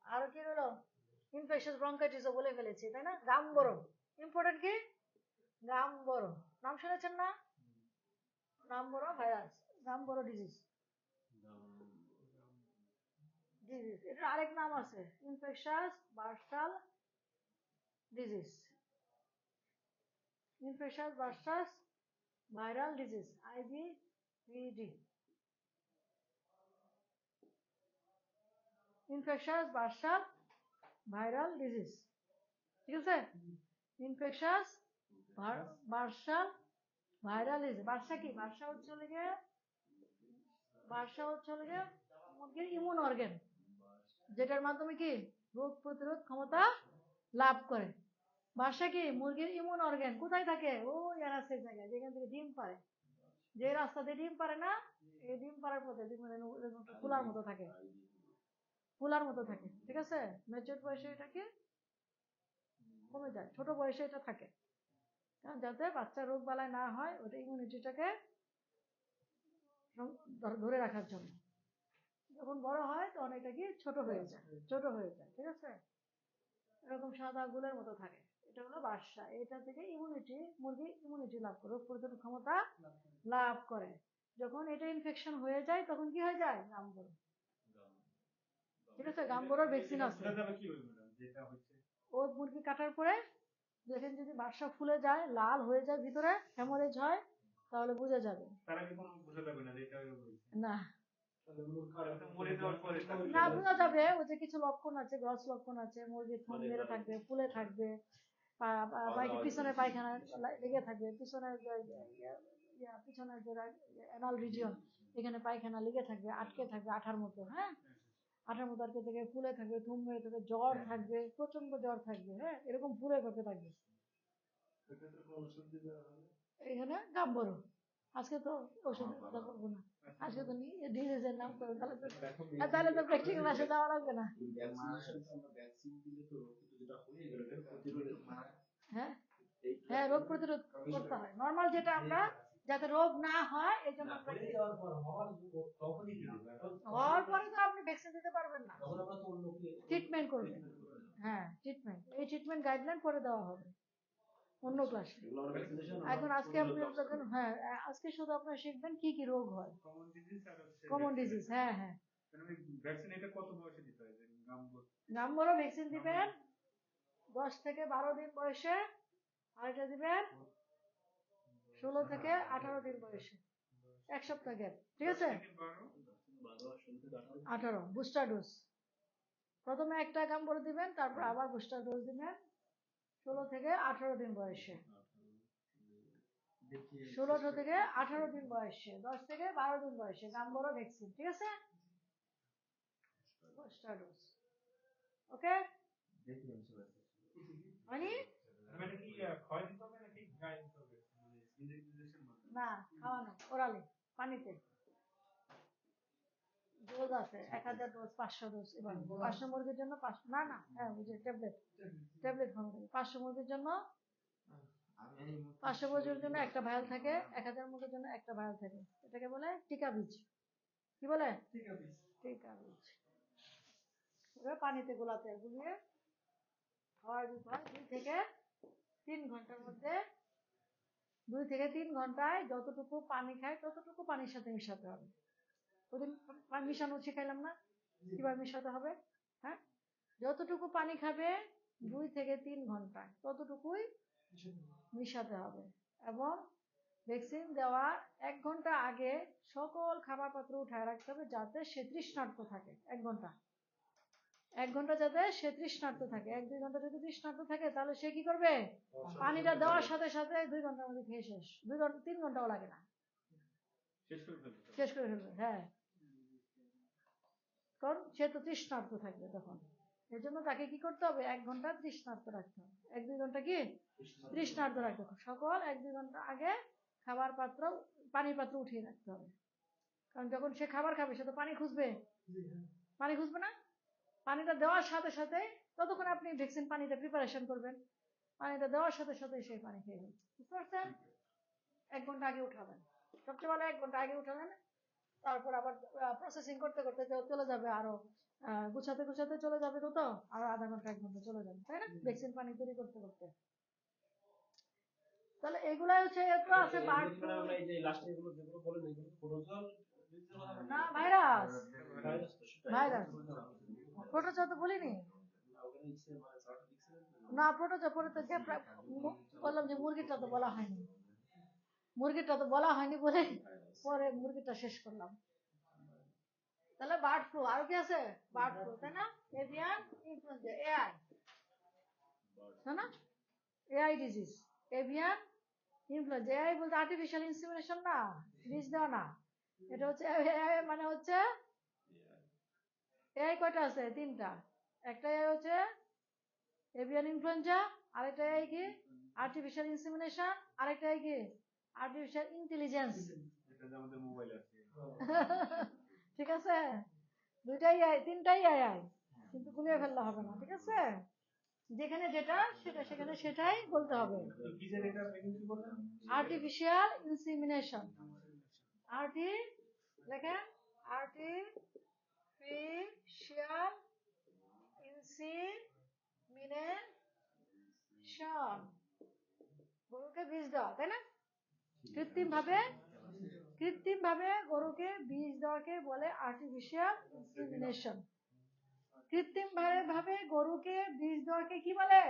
A: আর কি হলো? ইনফেকশাস ব্রঙ্কাইটিসও বলে ফেলেছি, তাই না? গাম বরম ইম্পর্টেন্ট, কি গাম বরম। নাম শুনেছেন না? নাম বড় ভাইরাস, নাম বড় ডিজিজ। ডিজিজ এটার আরেক নাম আছে, infectious bursal disease. Infectious bursal viral disease, IVVD। Infectious bursal viral disease, ঠিক আছে? Infectious bursal viral disease. Bursa কি? ভার্সা হচ্ছে মুরগির ইমিউন অর্গান, যেটার মাধ্যমে কি রোগ প্রতিরোধ ক্ষমতা লাভ করে। ভার্সা কি? মুরগির ইমিউন অর্গান কোথায় থাকে? ওই অ্যানাসের জায়গায়, যেখান থেকে ডিম পারে। যে রাস্তা দিয়ে ডিম পারে না, এই ডিম পাড়ার পথে ফুলার মতো থাকে, ফুলার মতো থাকে, ঠিক আছে? ম্যাচিউরড বয়সে এটাকে কমে যায়, ছোট বয়সে এটা থাকে, কারণ যাতে বাচ্চা রোগ বালাই না হয়, ওটা ইমিউনিটিটাকে ধরে রাখার জন্য। যখন বড় হয় তখন এটা কি ছোট হয়ে যায়, ঠিক আছে? এরকম সাদা গুলের মতো থাকে, এটা হলো বাসা। এটা থেকে মুরগি ইমিউনিটি লাভ করে, রোগ প্রতিরোধ ক্ষমতা লাভ করে। যখন এটা ইনফেকশন হয়ে যায় তখন কি হয়ে যায়? গাম্বরো, ঠিক আছে? গাম্বরোর ভ্যাকসিন আছে। ওই মুরগি কাটার পরে দেখেন যদি বাসা ফুলে যায়, লাল হয়ে যায়, ভিতরে হেমোরেজ হয়, তাহলে বুঝে যাবে। না না, বোঝা যাবে ওই যে কিছু লক্ষণ আছে, গ্রস লক্ষণ আছে, মুরগি থুম মেরে থাকবে, ফুলে থাকবে, পিছনে পায়খানা লেগে থাকবে, পিছনের পিছনের যে অ্যানাল রিজিয়ন, এখানে পায়খানা লেগে থাকবে, আটকে থাকবে আঠার মতো, হ্যাঁ, আঠার মতো আটকে থেকে ফুলে থাকবে, থুম মেরে থাকবে, জ্বর থাকবে, প্রচন্ড জ্বর থাকবে, হ্যাঁ, এরকম ফুলে করতে থাকবে। এখানে গাম্বরো। আজকে তো ওষুধের কথা বলবো না, আজকে তো ডিজিজের নাম করবো, তাহলে তো প্র্যাকটিক্যাল ক্লাসে যাওয়া লাগবে না। হ্যাঁ হ্যাঁ, রোগ প্রতিরোধ করতে হয়, নর্মাল যেটা আমরা, যাতে রোগ না হয় এই জন্য। হওয়ার পরে তো আপনি ভ্যাকসিন দিতে পারবেন না, ট্রিটমেন্ট করবেন। হ্যাঁ, ট্রিটমেন্ট, এই ট্রিটমেন্ট গাইডলাইন পরে দেওয়া হবে অন্য ক্লাসে। এখন আজকে আপনি যখন, হ্যাঁ, আজকে শুধু আপনারা শিখবেন কি কি রোগ হয়, কমন ডিজিজ। হ্যাঁ হ্যাঁ, গাম্বরো ভ্যাকসিন দিবেন 10 থেকে 12 দিন বয়সে, আর এটা দিবেন 16 থেকে 18 দিন বয়সে, 1 সপ্তাহ গ্যাপ, ঠিক আছে? 18 বুস্টার ডোজ। প্রথমে একটা গাম্বরো দিবেন, তারপর আবার বুস্টার ডোজ দিবেন 16 থেকে 18 দিন বয়সে, 16 থেকে 18 দিন বয়সে, 10 থেকে 12 দিন বয়সে গাম্বরো ভ্যাকসিন, ঠিক আছে? বুস্টার ডোজ, ওকে? মানে না, খাওয়ানো ওরালি, পানিতে। ডোজ আছে 1000 ডোজ, 500 ডোজ, এবার 500 মুরগির জন্য 500, না না, হ্যাঁ ওই যে ট্যাবলেট খাওয়ানো থাকে। 500 মুরগির জন্য, 500 মুরগির জন্য একটা ভায়াল থাকে, 1000 মুরগির জন্য একটা ভায়াল থাকে। এটাকে বলে টিকা বীজ। কি বলে? টিকা বীজ। এবার পানিতে গুলিয়ে খাওয়ার পর 2 থেকে 3 ঘন্টার মধ্যে, 2 থেকে 3 ঘন্টায় যতটুকু পানি খায় ততটুকু পানির সাথে মিশাতে হবে। ওদিন পানি মিশানো শিখাইলাম না কিভাবে মিশাতে হবে? হ্যাঁ, যতটুকু পানি খাবে 2 থেকে 3 ঘন্টায় ততটুকুই মিশাতে হবে। এবং ভ্যাকসিন দেওয়ার 1 ঘন্টা আগে সকল খাবার পাত্র উঠায় রাখতে হবে, যাতে সে তৃষ্ণার্ত থাকে। 1 ঘন্টা যাতে সে তৃষ্ণার্ত থাকে। 1-2 ঘন্টা যদি তৃষ্ণার্ত থাকে, তাহলে সে কি করবে? পানিটা দেওয়ার সাথে সাথে 2 ঘন্টার মধ্যে খেয়ে শেষ। 2 ঘন্টা 3 ঘন্টাও লাগে না, শেষ করে ফেলবে। হ্যাঁ, কারণ সে তো তৃষ্ণার্ত থাকবে তখন। এর জন্য তাকে কি করতে হবে? 1 ঘন্টা তৃষ্ণার্ত রাখতে হবে। 1-2 ঘন্টা কি তৃষ্ণার্ত রাখতে হবে। সকল 1-2 ঘন্টা আগে খাবার পাত্র, পানির পাত্র উঠিয়ে রাখতে হবে। কারণ যখন সে খাবার খাবে, সে তো পানি খুঁজবে, পানি খুঁজবে না? পানিটা দেওয়ার সাথে সাথে, ততক্ষণ আপনি ভ্যাকসিন পানিটা প্রিপারেশন করবেন, পানিটা দেওয়ার সাথে সাথে সেই পানি খেয়ে নেবেন। বুঝতে পারছেন? 1 ঘন্টা আগে উঠাবেন, সবচেয়ে ভালো 1 ঘন্টা আগে উঠাবেন। তারপর আবার প্রসেসিং করতে করতে চলে যাবে আরো, গুছাতে গুছাতে চলে যাবে তো আরো আধা ঘন্টা 1 ঘন্টা চলে যাবে, তাই না? ভ্যাকসিন পানি তৈরি করতে করতে। তাহলে এগুলাই হচ্ছে এরপর আছে বার্ড ফ্লু।
B: আমরা এই যে লাস্টে এগুলো যেগুলো বলেন এগুলো প্রোটোজোয়াল
A: না ভাইরাস, ভাইরাস প্রোটোজোয়া তো বলিনি। না প্রোটোজোয়া বললাম যে মুরগিটা তো বলা হয়নি, মুরগিটা তো বলা হয়নি বলে পরে মুরগিটা শেষ করলাম। তাহলে বার্ড ফ্লু, আর কি আছে বার্ড ফ্লু, তাই না? এভিয়ান ইনফ্লুয়েঞ্জা, এআই, তাই না? AI disease, avian influenza. AI বলতে আর্টিফিশিয়াল ইনসিমিনেশন না, বীজ দেওয়া না, এটা হচ্ছে এআই মানে হচ্ছে এআই কয়টা আছে? তিনটা। একটা এআই হচ্ছে এভিয়ান ইনফ্লুয়েঞ্জা, আরেকটা এআই কি আর্টিফিশিয়াল ইনসিমিনেশন, আরেকটা এআই কি আর্টিফিশিয়াল ইন্টেলিজেন্স। ঠিক আছে, দুইটাই আই, তিনটাই আই, কিন্তু গুলিয়ে ফেললে হবে না, ঠিক আছে? যেখানে যেটা সেটা সেখানে সেটাই বলতে হবে। আর্টিফিশিয়াল ইনসিমিনেশন, আর্টি লেখেন, আর্টিফিশিয়াল ইনসিমিনেশন, গরুকে বীজ দেওয়া, তাই না? কৃত্রিম ভাবে গরুকে বীজ দেওয়াকে বলে আর্টিফিশিয়াল ইনসিমিনেশন। কৃত্রিম ভাবে গরুকে বীজ দেওয়াকে কি বলে?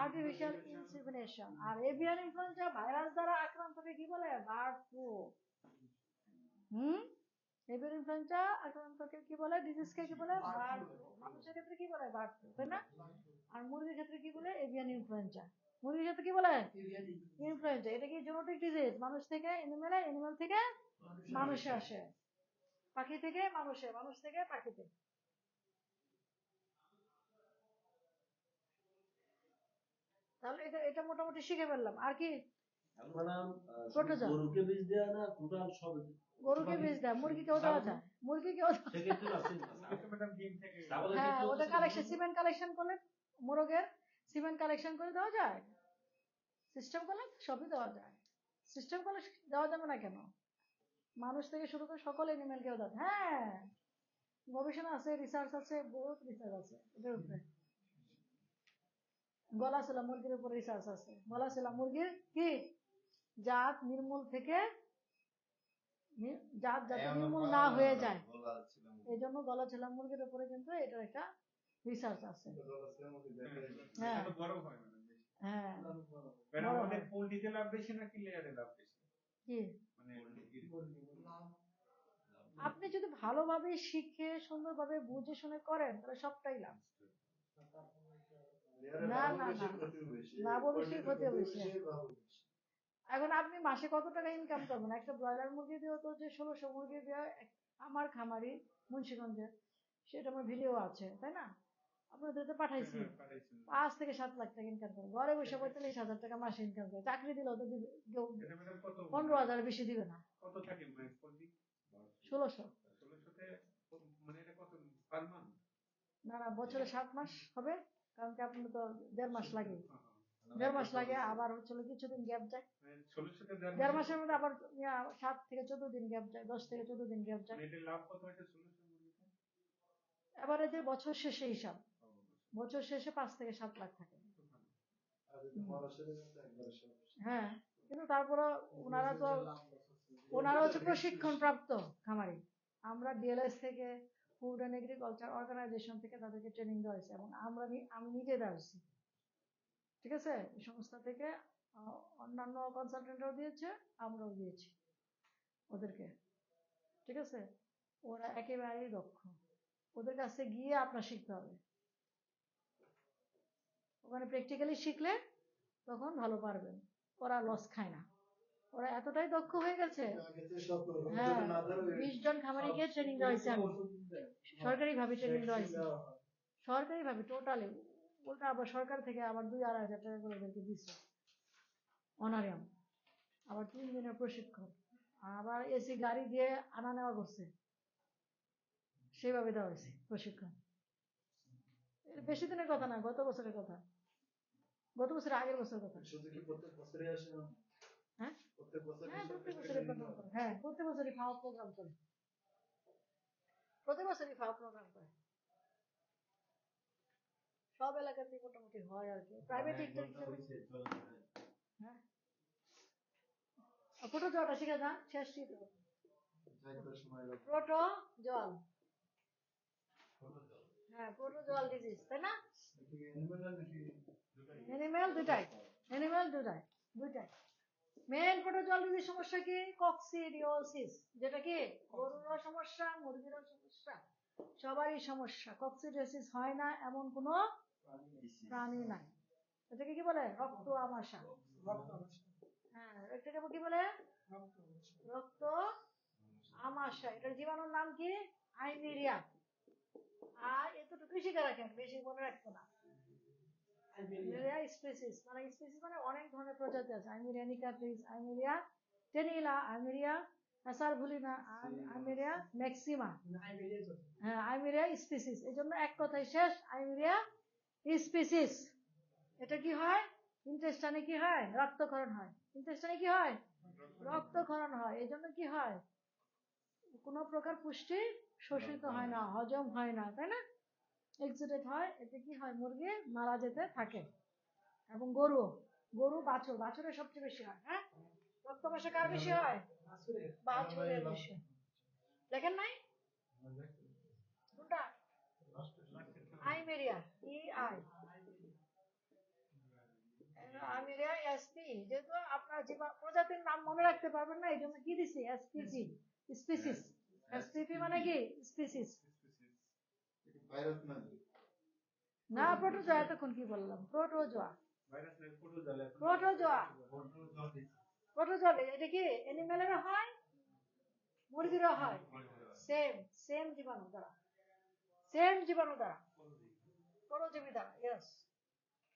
A: Artificial insemination. আর এভিয়ান ইনফ্লুয়েঞ্জা ভাইরাস দ্বারা আক্রান্তকে কি বলে? Bird flu. এভিয়ান ইনফ্লুয়েঞ্জা আক্রান্তকে কি বলে? ডিজিজকে কি বলে? Bird flu. মানুষের ক্ষেত্রে কি বলে? বার্ড ফ্লু, তাই না? আর মুরগির ক্ষেত্রে কি বলে? Avian influenza. মুরগির ক্ষেত্রে কি বলে? ইনফ্লুয়েঞ্জা। এটা কি জেনেটিক ডিজিজ? মানুষ থেকে এনিমেলে, এনিমেল থেকে মানুষে আসে, পাখি থেকে মানুষে, মানুষ থেকে পাখিতে। তাহলে এটা এটা মোটামুটি শিখে ফেললাম। আর কি?
B: গরুকে বীজ দেওয়া না, টোটাল সব
A: গরুকে বীজ দেয়, মুরগিকেও দেওয়া যায়, মুরগিকেও হ্যাঁ, ওদের কালেকশন, সিমেন্ট কালেকশন করলে, মোরগের সিমেন্ট কালেকশন করে দেওয়া যায়, সিস্টেম করলে সবই দেওয়া যায়। সিস্টেম করলে দেওয়া যাবে না কেন? মানুষ থেকে শুরু করে সকল এনিমেলকেও দেওয়া। হ্যাঁ, গবেষণা আছে, রিসার্চ আছে, বহুত রিসার্চ আছে এটার উপরে। গলাশিলা মুরগির উপরে রিসার্চ আছে। গলাশিলা মুরগির কি জাত নির্মূল থেকে, জাত যাতে নির্মূল না হয়ে যায়, এই জন্য গলাশিলা মুরগির উপরে কিন্তু এটার একটা রিসার্চ আছে। হ্যাঁ হ্যাঁ,
C: পোল্ট্রিতে লাভ বেশি নাকি লেয়ারে লাভ বেশি?
A: কি আপনি যদি ভালোভাবে শিখে সুন্দরভাবে বুঝে শুনে করেন তাহলে সবটাই লাভ। না না না, লাভও বেশি, ক্ষতিও বেশি। এখন আপনি মাসে কত টাকা ইনকাম করবেন? একটা ব্রয়লার মুরগি দিয়ে তো যে 1600 মুরগি দিয়ে আমার খামারি মুন্সিগঞ্জে, সেটা আমার ভিডিও আছে, তাই না? আপনাদের তো পাঠাইছি, 5 থেকে 7 লাখ টাকা ইনকাম করে, ঘরে বসে 45,000 টাকা মাসে ইনকাম করে। চাকরি দিলেও তো 15,000 বেশি দিবে না।
C: কত থাকে
A: 1600।
C: মানে এটা কত পার মান্থ?
A: না না, বছরে 7 মাস হবে, কারণ কি আপনার তো 1.5 মাস লাগে, 1.5 মাস লাগে, আবার হচ্ছে কিছুদিন গ্যাপ যায়, 1.5 মাসের মধ্যে আবার 7 থেকে 14 দিন গ্যাপ যায়, 10 থেকে 14 দিন গ্যাপ যায়।
C: লাভ কত হয় 1600 মুরগিতে?
A: এবারে যে বছর শেষে হিসাব, বছর শেষে 5 থেকে 7 লাখ থাকে। হ্যাঁ, কিন্তু তারপরে ওনারা হচ্ছে প্রশিক্ষণ প্রাপ্ত খামারি। আমরা ডিএলএস থেকে, ফুড অ্যান্ড এগ্রিকালচার অর্গানাইজেশন থেকে তাদেরকে ট্রেনিং দেওয়া হয়েছে, এবং আমি নিজে আসছি, ঠিক আছে? এই সংস্থা থেকে অন্যান্য কনসালটেন্টরাও দিয়েছে, আমরাও দিয়েছি ওদেরকে, ঠিক আছে? ওরা একেবারেই দক্ষ, ওদের কাছে গিয়ে আপনার শিখতে হবে। ওখানে প্র্যাকটিক্যালি শিখলে তখন ভালো পারবেন। ওরা লস খায় না, ওরা এতটাই দক্ষ হয়ে গেছে। হ্যাঁ, 20 জন খামারিকে ট্রেনিং দেওয়া হয়েছে, আমি সরকারি ভাবে ট্রেনিং দেওয়া হয়েছে, সরকারি ভাবে টোটালি। ওটা আবার সরকার থেকে আবার 2-2.5 হাজার টাকা করে ওদেরকে দিচ্ছে অনারিয়াম, আবার 3 দিনের প্রশিক্ষণ, আবার এসি গাড়ি দিয়ে আনা নেওয়া করছে, সেভাবে দেওয়া হয়েছে প্রশিক্ষণ। বেশি দিনের কথা না, গত বছরের কথা, গত বছর আগের বছর কথা। হ্যাঁ প্রত্যেক বছরই প্রোগ্রাম করে, হ্যাঁ প্রত্যেক বছরই খাওয়া প্রোগ্রাম করে, প্রতি বছরই খাওয়া প্রোগ্রাম করে, সব এলাকাতেই মোটামুটি হয় আর কি, প্রাইভেট সেক্টর হিসেবে। হ্যাঁ প্রোটোজোয়াটা শিখে যান, শেষই তো। প্রোটোজোয়াল, হ্যাঁ প্রোটোজোয়াল ডিজিজ, তাই না? অ্যানিমেল দুটাই, দুইটাই। মেন প্রোটোজোয়াল ডিজিজ সমস্যা কি? ককসিডিওসিস, যেটা কি গরুরও সমস্যা, মুরগিরও সমস্যা, সবারই সমস্যা। ককসিডিওসিস হয় না এমন কোনো প্রাণী নাই। এটাকে কি বলে? রক্ত আমাশা। হ্যাঁ, এটাকে কি বলে? রক্ত আমাশা। এটার জীবাণুর নাম কি? আইমিরিয়া। আর এতটুকুই শিখে রাখেন, বেশি মনে রাখতো না। আইমিরিয়া স্পিসিস মানে অনেক ধরনের প্রজাতি আছে। আইমিরিয়া নিকাট্রিস, আইমিরিয়া টেনিলা, আইমিরিয়া অ্যাসারভুলিনা, আইমিরিয়া ম্যাক্সিমা। হ্যাঁ, আইমিরিয়া স্পিসিস, এই জন্য এক কথায় শেষ, আইমিরিয়া স্পিসিস। এটা কি হয়? ইন্টেস্টাইনে কি হয়? রক্তক্ষরণ হয়। ইন্টেস্টাইনে কি হয়? রক্তক্ষরণ হয়। এই জন্য কি হয়? কোনো প্রকার পুষ্টি শোষিত হয় না, হজম হয় না, তাই না? এক্সিডেন্ট হয়, এতে কি হয়? মুরগি মারা যেতে থাকে। এবং গরু বাছুরের সবচেয়ে বেশি হয়। হ্যাঁ, রক্ত মাসে কার বেশি হয়? বাছুরের বেশি। দেখেন নাই কোনটা? আইমেরিয়া, আই আইমেরিয়া এসপি। যেহেতু আপনার প্রজাতির নাম মনে রাখতে পারবেন না, এই জন্য কি দিছি? SPG, species. এসপিপি মানে কি? স্পিসিস। না, প্রোটোজোয়া। এতক্ষণ কি বললাম? প্রোটোজোয়া। প্রোটোজোয়া এটা কি অ্যানিমেলেরও হয়, মুরগিরও হয়। সেম জীবাণু দ্বারা, পরজীবী দ্বারা। ইয়েস।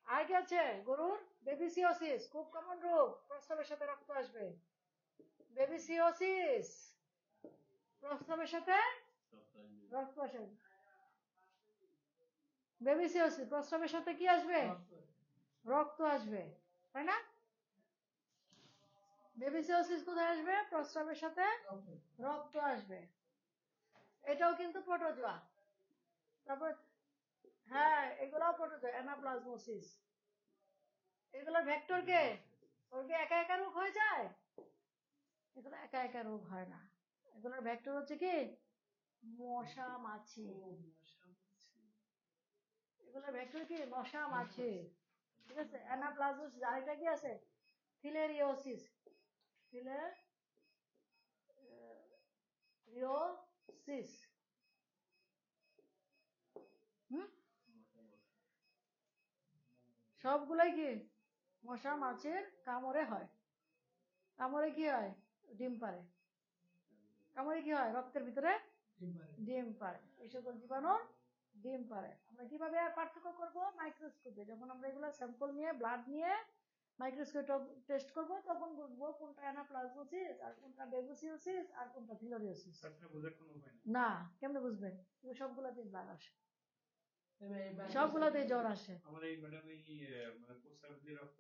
A: আর কি আছে? গরুর বেবিসিওসিস, খুব কমন রোগ, প্রস্রাবের সাথে রক্ত আসবে। বেবিসিওসিস, প্রস্রাবের সাথে রক্ত আসবে। বেবিসিওসিস, প্রস্রাবের সাথে কি আসবে? রক্ত আসবে, তাই না? বেবিসিওসিস কোথায় আসবে? প্রস্রাবের সাথে রক্ত আসবে। এটাও কিন্তু প্রোটোজোয়া। তারপর হ্যাঁ, এগুলাও প্রোটোজোয়া। অ্যানাপ্লাজমোসিস, এগুলোর ভেক্টর কে? ওর কি একা একা রোগ হয়ে যায়? এগুলো একা একা রোগ হয় না। এগুলোর ভেক্টর হচ্ছে কি? মশা মাছি। এগুলোর ভেক্টর কি? মশা মাছি। ঠিক আছে। অ্যানাপ্লাজমোসিস। আরেকটা কি আছে? ফিলেরিওসিস। ফিলেরিওসিস। সবগুলাই কি? মশা মাছির কামড়ে হয়। কামড়ে কি হয়? ডিম পারে। কামড়ে কি হয়? রক্তের ভিতরে ডিম পারে। এই সকল জীবাণু ডিম পারে। আমরা কিভাবে আর পার্থক্য করব? মাইক্রোস্কোপে। যখন আমরা এগুলো স্যাম্পল নিয়ে, ব্লাড নিয়ে মাইক্রোস্কোপে টেস্ট করব, তখন বুঝবো কোনটা অ্যানাপ্লাজমোসিস, আর কোনটা বেবুসিওসিস, আর কোনটা ফিলোরিওসিস। না, কেমনে বুঝবেন? সবগুলাতেই ব্লাড আসে, সবগুলাতেই জ্বর আসে।
C: আমার এই ম্যাডাম এই মানে প্রস্রাব দিয়ে রক্ত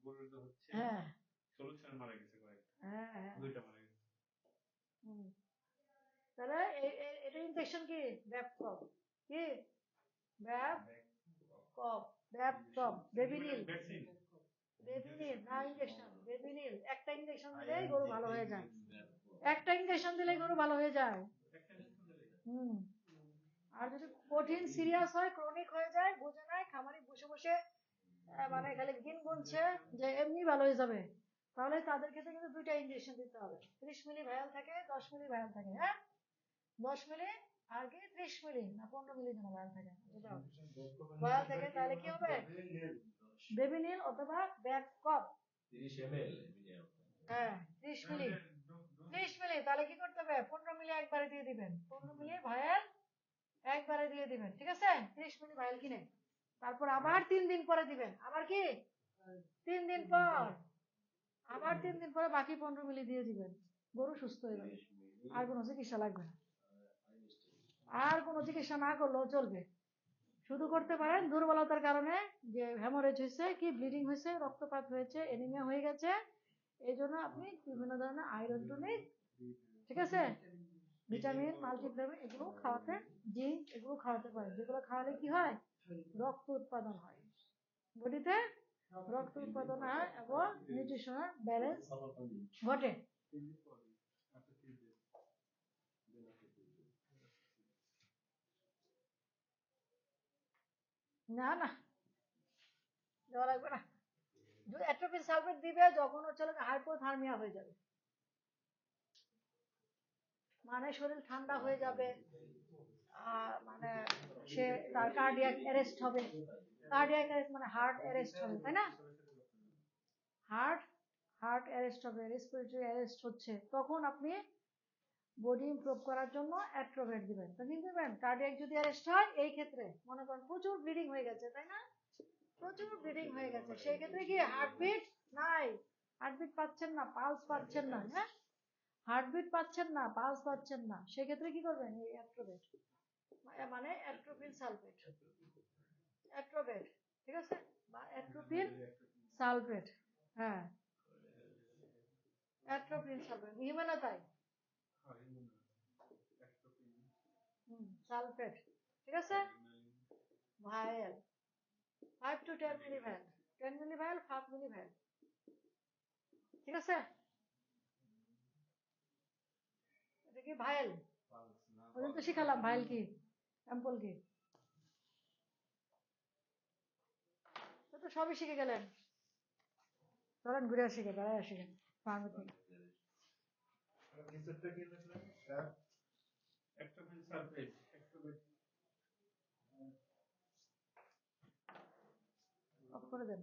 C: গরুর যে হচ্ছে,
A: হ্যাঁ
C: 16 মারা গেছে কয়েকটা,
A: হ্যাঁ।
C: দুইটা মারা গেছে।
A: তাহলে এটা ইনফেকশন কি? ব্যাপকপ। কি? ব্যাপকপ, ব্যাপকপ। বেবিনিল, না ইনজেকশন। বেবিনিল একটা ইনজেকশন দিলেই গরু ভালো হয়ে যায়। একটা ইনজেকশন দিলেই গরু ভালো হয়ে যায়। আর যদি কঠিন সিরিয়াস হয়, ক্রনিক হয়ে যায়, বুঝে নাই, খামারি বসে বসে মানে খালি দিন গুনছে যে এমনি ভালো হয়ে যাবে, তাহলে তাদের ক্ষেত্রে কিন্তু দুইটা ইনজেকশন দিতে হবে। 30 মিলি ভায়াল থাকে, 10 মিলি ভায়াল থাকে। হ্যাঁ, 10 মিলি আর কি 30 মিলি না 15 মিলি যেন ভায়াল থাকে, ভায়াল থাকে। তাহলে কি হবে? বেবিনিল অথবা ব্যাপকপ।
B: 30 ml।
A: হ্যাঁ 30 মিলি। 30 মিলি তাহলে কি করতে হবে? 15 মিলি একবারে দিয়ে দিবেন। 15 মিলি ভায়াল একবারে দিয়ে দিবেন। ঠিক আছে? 30 মিলি ভায়াল কিনে তারপর আবার 3 দিন পরে দিবেন। আবার কি 3 দিন পর, আবার 3 দিন পরে বাকি 15 মিলি দিয়ে দিবেন। গরু সুস্থ হয়ে যাবে, আর কোনো চিকিৎসা লাগবে না। আর কোনো চিকিৎসা না করলেও চলবে। শুধু করতে পারেন দুর্বলতার কারণে, যে হেমোরেজ হয়েছে, কি ব্লিডিং হয়েছে, রক্তপাত হয়েছে, এনিমিয়া হয়ে গেছে, এই জন্য আপনি বিভিন্ন ধরনের আয়রন টনিক, ঠিক আছে, ভিটামিন, মাল্টিভিটামিন এগুলো খাওয়াতে, জিঙ্ক এগুলো খাওয়াতে পারেন। যেগুলো খাওয়ালে কি হয়? রক্ত উৎপাদন হয় বডিতে, রক্ত উৎপাদন হয় এবং নিউট্রিশনাল ব্যালেন্স ঘটে। না না দেওয়া লাগবে না, অ্যাট্রোপিন সালফেট দিবে যখন হচ্ছে হাইপোথার্মিয়া হয়ে যাবে, মানে শরীর ঠান্ডা হয়ে যাবে, মানে সে তার কার্ডিয়াক অ্যারেস্ট হবে, কার্ডিয়াক অ্যারেস্ট মানে হার্ট অ্যারেস্ট হবে, তাই না? হার্ট হার্ট অ্যারেস্ট হবে, রেসপিরেটরি অ্যারেস্ট হচ্ছে, তখন আপনি বডি ইমপ্রুভ করার জন্য অ্যাট্রোভেট দিবেন। তো কি দিবেন? কার্ডিয়াক যদি অ্যারেস্ট হয়, এই ক্ষেত্রে মনে করেন প্রচুর ব্লিডিং হয়ে গেছে, তাই না? প্রচুর ব্লিডিং হয়ে গেছে, সেই ক্ষেত্রে কি হার্টবিট নাই, হার্টবিট পাচ্ছেন না, পালস পাচ্ছেন না, হ্যাঁ হার্টবিট পাচ্ছেন না, পালস পাচ্ছেন না, সেক্ষেত্রে কি করবেন? এই অ্যাট্রোভেট, মানে অ্যাট্রোপিন সালফেট, অ্যাট্রোভেট, ঠিক আছে, বা অ্যাট্রোপিন সালফেট, হ্যাঁ অ্যাট্রোপিন সালফেট হিউম্যানও তাই, সালফেট, ঠিক আছে, ভাইল 5 to 10 মিলি ভাইল, 10 মিলি ভাইল, 5 মিলি ভাইল, ঠিক আছে। এটা কি ভাইল? ওদের তো শিখালাম ভাইল কি, অ্যাম্পল কি, তো সবই শিখে গেলেন। চলেন ঘুরে আসি, বেড়ায় আসি ফার্মেসি।
C: নিচেরটা কি লিখলেন স্যার? অ্যাট্রোপিন সালফেট,
A: অফ করে দেন।